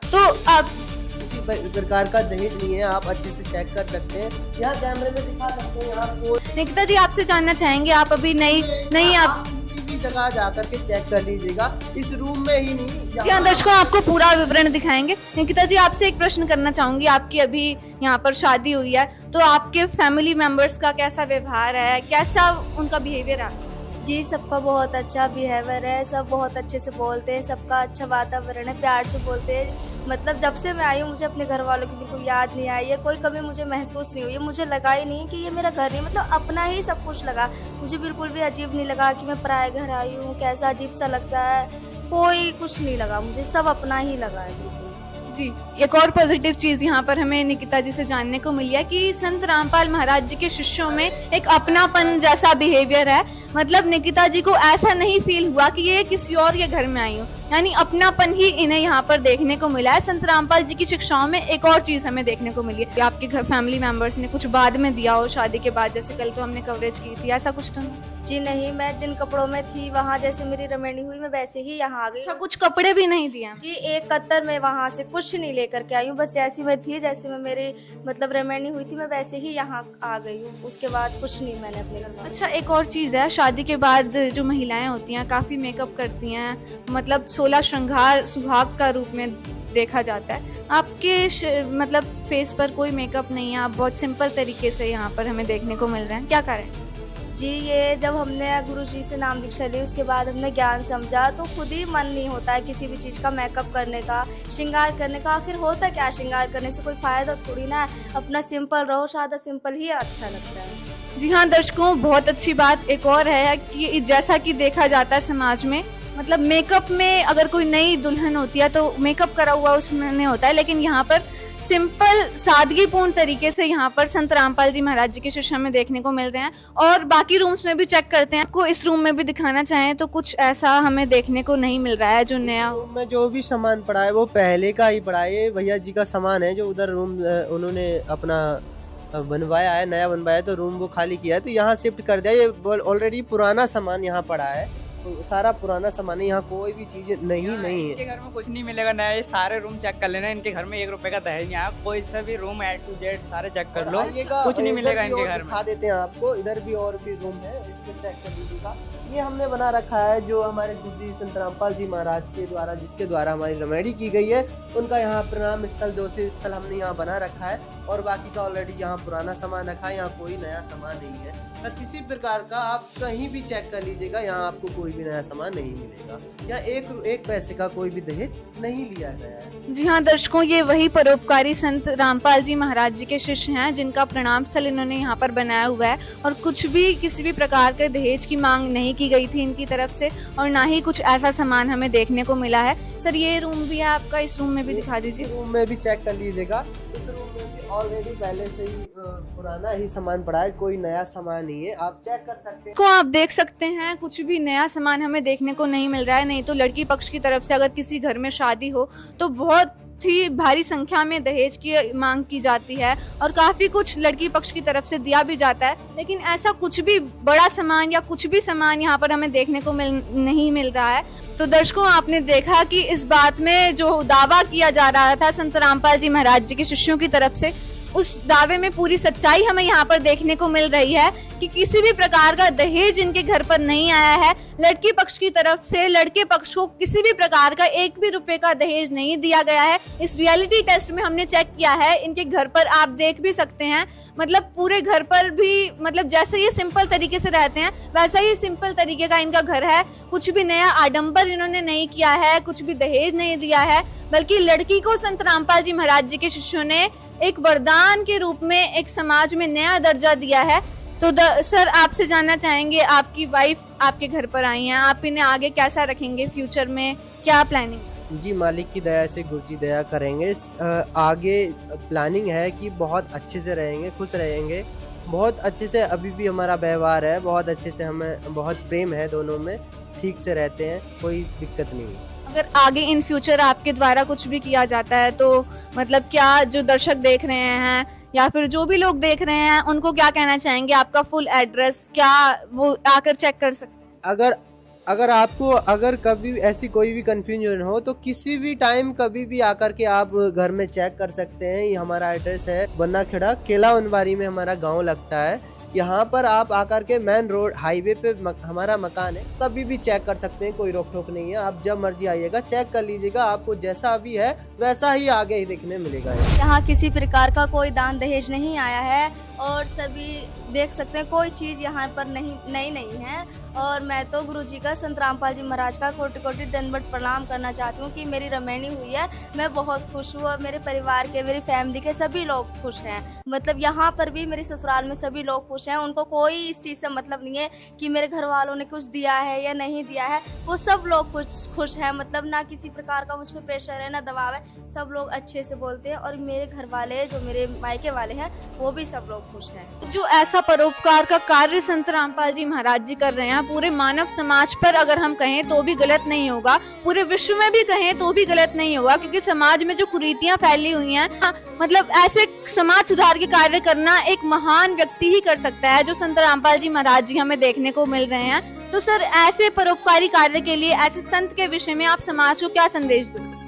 तो आप किसी प्रकार का दहेज नहीं है, आप अच्छे से चेक कर सकते हैं। यहाँ कैमरे में दिखा सकते हैं आपको। निकिता जी, आपसे जानना चाहेंगे, आप अभी नहीं आप किसी भी जगह जाकर के चेक कर लीजिएगा, इस रूम में ही नहीं। जी हाँ दर्शकों, आपको पूरा विवरण दिखाएंगे। निकिता जी, आपसे एक प्रश्न करना चाहूंगी। आपकी अभी यहाँ पर शादी हुई है, तो आपके फैमिली मेंबर्स का कैसा व्यवहार है, कैसा उनका बिहेवियर है? जी, सबका बहुत अच्छा बिहेवियर है, सब बहुत अच्छे से बोलते हैं, सबका अच्छा वातावरण है, प्यार से बोलते हैं। मतलब जब से मैं आई हूँ मुझे अपने घर वालों की बिल्कुल याद नहीं आई है, कोई कभी मुझे महसूस नहीं हुई है। मुझे लगा ही नहीं कि ये मेरा घर नहीं, मतलब अपना ही सब कुछ लगा। मुझे बिल्कुल भी अजीब नहीं लगा कि मैं पराए घर आई हूँ, कैसा अजीब सा लगता है, कोई कुछ नहीं लगा मुझे, सब अपना ही लगा है बिल्कुल। जी, एक और पॉजिटिव चीज यहाँ पर हमें निकिता जी से जानने को मिली है कि संत रामपाल महाराज जी के शिष्यों में एक अपनापन जैसा बिहेवियर है। मतलब निकिता जी को ऐसा नहीं फील हुआ कि ये किसी और के घर में आई हूँ, यानी अपनापन ही इन्हें यहाँ पर देखने को मिला है। संत रामपाल जी की शिक्षाओं में एक और चीज हमें देखने को मिली है कि आपके घर फैमिली मेंबर्स ने कुछ बाद में दिया हो शादी के बाद, जैसे कल तो हमने कवरेज की थी, ऐसा कुछ तो नहीं? जी नहीं, मैं जिन कपड़ों में थी वहाँ जैसे मेरी रमेणी हुई मैं वैसे ही यहाँ आ गई। अच्छा, कुछ कपड़े भी नहीं दिए? जी, एक कत्तर में वहाँ से कुछ नहीं लेकर के आई हूँ, बस जैसी मैं थी, जैसे मैं मेरी मतलब रमेणी हुई थी मैं वैसे ही यहाँ आ गई हूँ। उसके बाद कुछ नहीं मैंने अपने घर में। अच्छा, एक और चीज़ है, शादी के बाद जो महिलाएं होती हैं काफ़ी मेकअप करती हैं, मतलब 16 श्रृंगार सुहाग का रूप में देखा जाता है। आपके मतलब फेस पर कोई मेकअप नहीं है, आप बहुत सिंपल तरीके से यहाँ पर हमें देखने को मिल रहे हैं, क्या कारण? जी, ये जब हमने गुरुजी से नाम दीक्षा ली उसके बाद हमने ज्ञान समझा तो खुद ही मन नहीं होता है किसी भी चीज़ का मेकअप करने का, श्रृंगार करने का। आखिर होता क्या श्रृंगार करने से, कोई फ़ायदा थोड़ी ना है। अपना सिंपल रहो, सादा सिंपल ही अच्छा लगता है। जी हाँ दर्शकों, बहुत अच्छी बात एक और है कि जैसा कि देखा जाता है समाज में, मतलब मेकअप में अगर कोई नई दुल्हन होती है तो मेकअप करा हुआ उसमें होता है, लेकिन यहाँ पर सिंपल सादगीपूर्ण तरीके से यहाँ पर संत रामपाल जी महाराज जी के शिष्य में देखने को मिल रहे हैं। और बाकी रूम्स में भी चेक करते हैं, आपको इस रूम में भी दिखाना चाहें तो कुछ ऐसा हमें देखने को नहीं मिल रहा है जो नया। रूम में जो भी सामान पड़ा है वो पहले का ही पड़ा है, भैया जी का सामान है जो उधर रूम उन्होंने अपना बनवाया है, नया बनवाया है तो रूम वो खाली किया है तो यहाँ शिफ्ट कर दिया। ये ऑलरेडी पुराना सामान यहाँ पड़ा है, तो सारा पुराना सामान है, यहाँ कोई भी चीज नहीं है। इनके घर में कुछ नहीं मिलेगा नया, ये सारे रूम चेक कर लेना। इनके घर में 1 रुपए का दहेज नहीं आया, कोई सा भी रूम A to Z सारे चेक कर लो, कुछ नहीं मिलेगा इनके घर में। दिखा देते हैं आपको, इधर भी और भी रूम है, इसको चेक कर लीजिएगा। ये हमने बना रखा है जो हमारे गुरुजी संत रामपाल जी महाराज के द्वारा, जिसके द्वारा हमारी रमेडी की गई है, उनका यहाँ प्रणाम स्थल, ज्योति स्थल हमने यहाँ बना रखा है। और बाकी का ऑलरेडी यहाँ पुराना सामान रखा है, यहाँ कोई नया सामान नहीं है। किसी प्रकार का आप कहीं भी चेक कर लीजिएगा, यहाँ आपको कोई भी नया सामान नहीं मिलेगा। यहाँ एक पैसे का कोई भी दहेज नहीं लिया गया है। जी हाँ दर्शकों, ये वही परोपकारी संत रामपाल जी महाराज जी के शिष्य हैं जिनका प्रणाम स्थल इन्होंने यहाँ पर बनाया हुआ है। और कुछ भी किसी भी प्रकार के दहेज की मांग नहीं की गई थी इनकी तरफ से, और ना ही कुछ ऐसा सामान हमें देखने को मिला है। सर, ये रूम भी है आपका, इस रूम में भी दिखा दीजिए। रूम में भी चेक कर लीजिएगा, इस रूम में भी ऑलरेडी पहले से ही पुराना ही सामान पड़ा है, कोई नया सामान नहीं है, आप चेक कर सकते हैं। को आप देख सकते हैं कुछ भी नया सामान हमें देखने को नहीं मिल रहा है। नहीं तो लड़की पक्ष की तरफ से अगर किसी घर में शादी हो तो बहुत ही भारी संख्या में दहेज की मांग की जाती है और काफी कुछ लड़की पक्ष की तरफ से दिया भी जाता है, लेकिन ऐसा कुछ भी बड़ा सामान या कुछ भी सामान यहाँ पर हमें देखने को नहीं मिल रहा है। तो दर्शकों, आपने देखा कि इस बात में जो दावा किया जा रहा था संत रामपाल जी महाराज जी के शिष्यों की तरफ से, उस दावे में पूरी सच्चाई हमें यहाँ पर देखने को मिल रही है कि किसी भी प्रकार का दहेज इनके घर पर नहीं आया है। लड़की पक्ष की तरफ से लड़के पक्ष को किसी भी प्रकार का 1 भी रुपए का दहेज नहीं दिया गया है। इस रियलिटी टेस्ट में हमने चेक किया है, इनके घर पर आप देख भी सकते हैं, मतलब पूरे घर पर भी, मतलब जैसे ये सिंपल तरीके से रहते हैं वैसा ही सिंपल तरीके का इनका घर है। कुछ भी नया आडंबर इन्होंने नहीं किया है, कुछ भी दहेज नहीं दिया है, बल्कि लड़की को संत रामपाल जी महाराज जी के शिष्यों ने एक वरदान के रूप में एक समाज में नया दर्जा दिया है। तो सर, आपसे जानना चाहेंगे, आपकी वाइफ आपके घर पर आई हैं, आप इन्हें आगे कैसा रखेंगे, फ्यूचर में क्या प्लानिंग? जी, मालिक की दया से गुरुजी दया करेंगे, आगे प्लानिंग है कि बहुत अच्छे से रहेंगे, खुश रहेंगे, बहुत अच्छे से। अभी भी हमारा व्यवहार है बहुत अच्छे से, हमें बहुत प्रेम है, दोनों में ठीक से रहते हैं, कोई दिक्कत नहीं है। अगर आगे इन फ्यूचर आपके द्वारा कुछ भी किया जाता है तो मतलब क्या जो दर्शक देख रहे हैं या फिर जो भी लोग देख रहे हैं उनको क्या कहना चाहेंगे? आपका फुल एड्रेस क्या वो आकर चेक कर सकते हैं? अगर आपको अगर कभी ऐसी कोई भी कंफ्यूजन हो तो किसी भी टाइम कभी भी आकर के आप घर में चेक कर सकते हैं। ये हमारा एड्रेस है बन्ना खेड़ा, केला वनवारी में हमारा गांव लगता है। यहाँ पर आप आकर के मेन रोड हाईवे पे हमारा मकान है, कभी भी चेक कर सकते हैं, कोई रोक टोक नहीं है। आप जब मर्जी आइएगा, चेक कर लीजिएगा, आपको जैसा भी है वैसा ही आगे ही देखने मिलेगा। यहाँ किसी प्रकार का कोई दान दहेज नहीं आया है और सभी देख सकते हैं कोई चीज़ यहाँ पर नहीं है। और मैं तो गुरुजी का, संत रामपाल जी महाराज का कोटि कोटि दंडवत प्रणाम करना चाहती हूँ कि मेरी रमेणी हुई है, मैं बहुत खुश हूँ और मेरे परिवार के, मेरी फैमिली के सभी लोग खुश हैं। मतलब यहाँ पर भी मेरे ससुराल में सभी लोग खुश खुश हैं, उनको कोई इस चीज़ से मतलब नहीं है कि मेरे घर वालों ने कुछ दिया है या नहीं दिया है। वो सब लोग खुश हैं, मतलब ना किसी प्रकार का मुझ पर प्रेशर है ना दबाव है, सब लोग अच्छे से बोलते हैं। और मेरे घर वाले जो मेरे मायके वाले हैं वो भी सब लोग खुश हैं। जो ऐसा परोपकार का कार्य संत रामपाल जी महाराज जी कर रहे हैं, पूरे मानव समाज पर अगर हम कहें तो भी गलत नहीं होगा, पूरे विश्व में भी कहें तो भी गलत नहीं होगा, क्योंकि समाज में जो कुरीतियां फैली हुई हैं, मतलब ऐसे समाज सुधार के कार्य करना एक महान व्यक्ति ही कर सकता है, जो संत रामपाल जी महाराज जी हमें देखने को मिल रहे हैं। तो सर, ऐसे परोपकारी कार्य के लिए, ऐसे संत के विषय में आप समाज को क्या संदेश दोगे?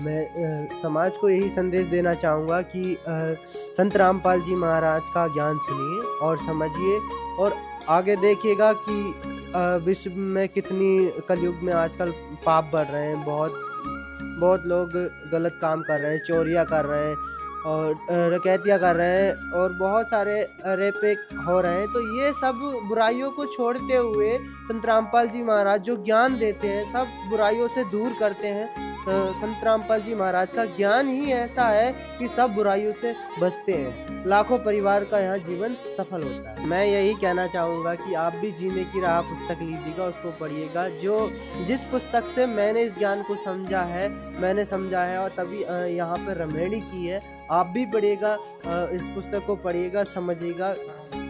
मैं समाज को यही संदेश देना चाहूँगा कि संत रामपाल जी महाराज का ज्ञान सुनिए और समझिए, और आगे देखिएगा कि विश्व में कितनी कलयुग में आजकल पाप बढ़ रहे हैं, बहुत लोग गलत काम कर रहे हैं, चोरियाँ कर रहे हैं और डकैतियाँ कर रहे हैं और बहुत सारे रेप हो रहे हैं। तो ये सब बुराइयों को छोड़ते हुए संत रामपाल जी महाराज जो ज्ञान देते हैं, सब बुराइयों से दूर करते हैं। संत रामपाल जी महाराज का ज्ञान ही ऐसा है कि सब बुराइयों से बचते हैं, लाखों परिवार का यहाँ जीवन सफल होता है। मैं यही कहना चाहूँगा कि आप भी जीने की राह पुस्तक लीजिएगा, उसको पढ़िएगा। जिस पुस्तक से मैंने इस ज्ञान को समझा है, मैंने समझा है और तभी यहाँ पर रमेड़ी की है, आप भी पढ़िएगा, इस पुस्तक को पढ़िएगा, समझिएगा।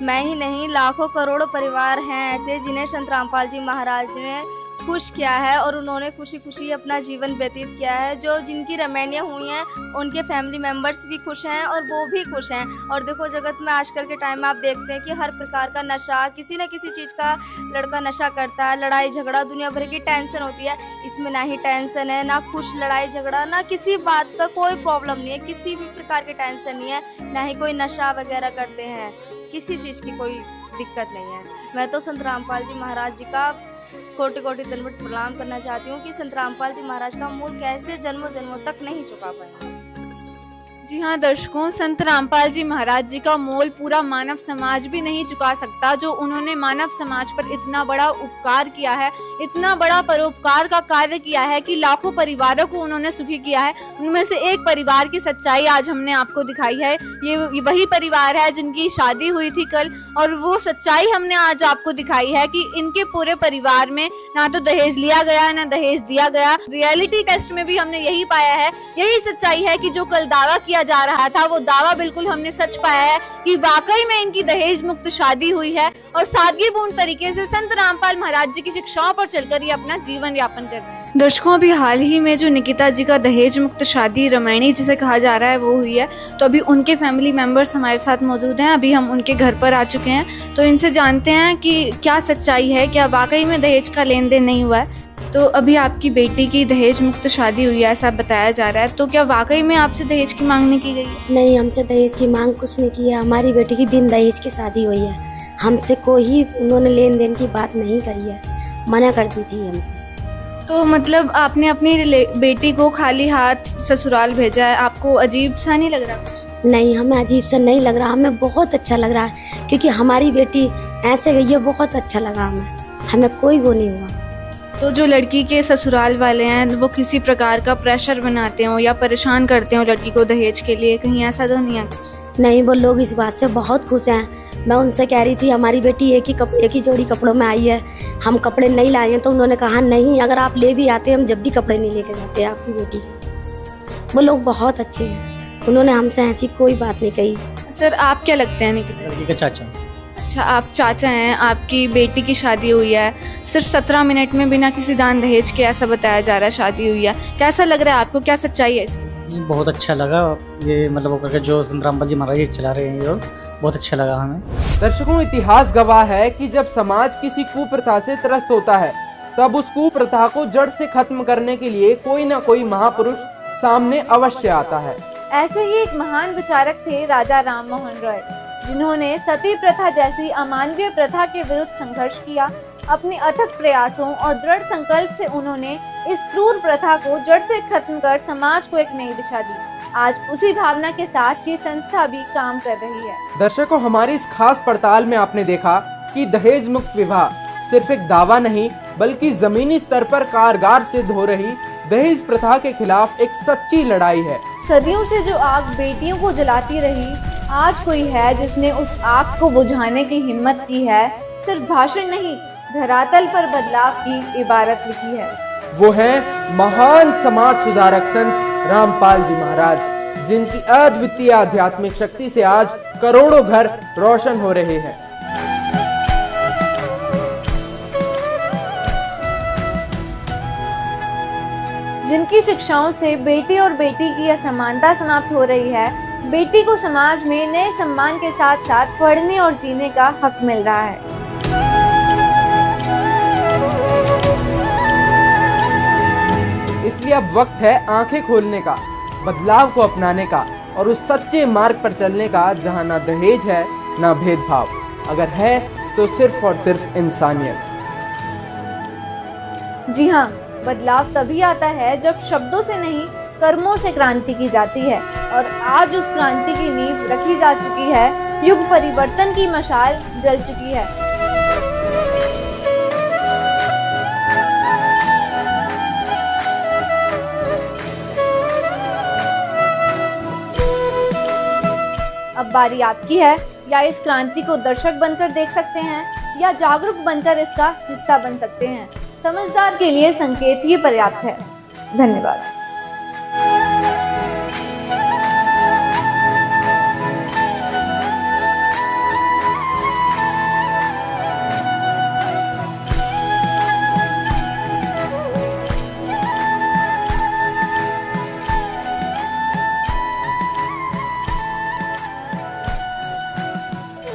मैं ही नहीं, लाखों करोड़ों परिवार हैं ऐसे जिन्हें संत रामपाल जी महाराज ने खुश किया है और उन्होंने खुशी खुशी अपना जीवन व्यतीत किया है। जो जिनकी रमैनियाँ हुई हैं उनके फैमिली मेम्बर्स भी खुश हैं और वो भी खुश हैं। और देखो, जगत में आजकल के टाइम में आप देखते हैं कि हर प्रकार का नशा, किसी न किसी चीज़ का लड़का नशा करता है, लड़ाई झगड़ा, दुनिया भर की टेंशन होती है। इसमें ना ही टेंशन है, ना कुछ लड़ाई झगड़ा, ना किसी बात का कोई प्रॉब्लम नहीं है, किसी भी प्रकार की टेंशन नहीं है, ना ही कोई नशा वगैरह करते हैं, किसी चीज़ की कोई दिक्कत नहीं है। मैं तो संत रामपाल जी महाराज जी का कोटि कोटि दंडवत प्रणाम करना चाहती हूँ कि संत रामपाल जी महाराज का मूल कैसे जन्मों जन्मों तक नहीं चुका पाए। जी हाँ दर्शकों, संत रामपाल जी महाराज जी का मोल पूरा मानव समाज भी नहीं चुका सकता। जो उन्होंने मानव समाज पर इतना बड़ा उपकार किया है, इतना बड़ा परोपकार का कार्य किया है कि लाखों परिवारों को उन्होंने सुखी किया है। उनमें से एक परिवार की सच्चाई आज हमने आपको दिखाई है। ये वही परिवार है जिनकी शादी हुई थी कल, और वो सच्चाई हमने आज आपको दिखाई है कि इनके पूरे परिवार में ना तो दहेज लिया गया ना दहेज दिया गया। रियलिटी टेस्ट में भी हमने यही पाया है, यही सच्चाई है कि जो कल दावा किया जा रहा था वो दावा बिल्कुल हमने सच पाया है कि वाकई में इनकी दहेज मुक्त शादी हुई है और सादगीपूर्ण तरीके से संत रामपाल महाराज जी की शिक्षाओं पर चलकर ये अपना जीवन यापन कर रहे हैं। दर्शकों, अभी हाल ही में जो निकिता जी का दहेज मुक्त शादी रमैणी जिसे कहा जा रहा है वो हुई है, तो अभी उनके फैमिली मेंबर्स हमारे साथ मौजूद हैं। अभी हम उनके घर पर आ चुके हैं, तो इनसे जानते हैं कि क्या सच्चाई है, क्या वाकई में दहेज का लेन देन नहीं हुआ है। तो अभी आपकी बेटी की दहेज मुक्त शादी हुई है ऐसा बताया जा रहा है, तो क्या वाकई में आपसे दहेज की मांग नहीं की गई? नहीं, हमसे दहेज की मांग कुछ नहीं की है। हमारी बेटी की बिन दहेज की शादी हुई है, हमसे कोई उन्होंने लेन देन की बात नहीं करी है, मना कर दी थी हमसे। तो मतलब आपने अपनी बेटी को खाली हाथ ससुराल भेजा है, आपको अजीब सा नहीं लग रहा? नहीं, हमें अजीब सा नहीं लग रहा, हमें बहुत अच्छा लग रहा है, क्योंकि हमारी बेटी ऐसे गई है, बहुत अच्छा लगा हमें कोई वो नहीं हुआ। तो जो लड़की के ससुराल वाले हैं वो किसी प्रकार का प्रेशर बनाते हो या परेशान करते हो लड़की को दहेज के लिए, कहीं ऐसा तो नहीं है? नहीं, वो लोग इस बात से बहुत खुश हैं। मैं उनसे कह रही थी हमारी बेटी एक ही जोड़ी कपड़ों में आई है, हम कपड़े नहीं लाए हैं, तो उन्होंने कहा नहीं, अगर आप ले भी आते हम जब भी कपड़े नहीं लेके जाते आपकी बेटी के। वो लोग बहुत अच्छे हैं, उन्होंने हमसे ऐसी कोई बात नहीं कही। सर, आप क्या लगते हैं निकिता? लड़की का चाचा। अच्छा, आप चाचा हैं, आपकी बेटी की शादी हुई है, सिर्फ 17 मिनट में बिना किसी दान दहेज के ऐसा बताया जा रहा है शादी हुई है, कैसा लग रहा है आपको, क्या सच्चाई है इसकी? जी बहुत अच्छा लगा ये, मतलब करके जो संत रामपाल जी महाराज चला रहे हैं, बहुत अच्छा लगा हमें। दर्शकों, इतिहास गवाह है कि जब समाज किसी कुप्रथा से त्रस्त होता है तब उस कुप्रथा को जड़ से खत्म करने के लिए कोई ना कोई महापुरुष सामने अवश्य आता है। ऐसे ही एक महान विचारक थे राजा राम मोहन रॉय, जिन्होंने सती प्रथा जैसी अमानवीय प्रथा के विरुद्ध संघर्ष किया। अपने अथक प्रयासों और दृढ़ संकल्प से उन्होंने इस क्रूर प्रथा को जड़ से खत्म कर समाज को एक नई दिशा दी। आज उसी भावना के साथ ये संस्था भी काम कर रही है। दर्शकों, हमारी इस खास पड़ताल में आपने देखा कि दहेज मुक्त विवाह सिर्फ एक दावा नहीं बल्कि जमीनी स्तर पर कारगर सिद्ध हो रही दहेज प्रथा के खिलाफ एक सच्ची लड़ाई है। सदियों से जो आग बेटियों को जलाती रही आज कोई है जिसने उस आग को बुझाने की हिम्मत की है। सिर्फ भाषण नहीं, धरातल पर बदलाव की इबारत लिखी है। वो है महान समाज सुधारक संत रामपाल जी महाराज, जिनकी अद्वितीय आध्यात्मिक शक्ति से आज करोड़ों घर रोशन हो रहे हैं। जिनकी शिक्षाओं से बेटी और बेटी की असमानता समाप्त हो रही है, बेटी को समाज में नए सम्मान के साथ साथ पढ़ने और जीने का हक मिल रहा है। इसलिए अब वक्त है आंखें खोलने का, बदलाव को अपनाने का और उस सच्चे मार्ग पर चलने का जहां ना दहेज है ना भेदभाव, अगर है तो सिर्फ और सिर्फ इंसानियत। जी हाँ, बदलाव तभी आता है जब शब्दों से नहीं, कर्मों से क्रांति की जाती है। और आज उस क्रांति की नींव रखी जा चुकी है, युग परिवर्तन की मशाल जल चुकी है। अब बारी आपकी है। या इस क्रांति को दर्शक बनकर देख सकते हैं या जागरूक बनकर इसका हिस्सा बन सकते हैं। समझदार के लिए संकेत ही पर्याप्त है। धन्यवाद।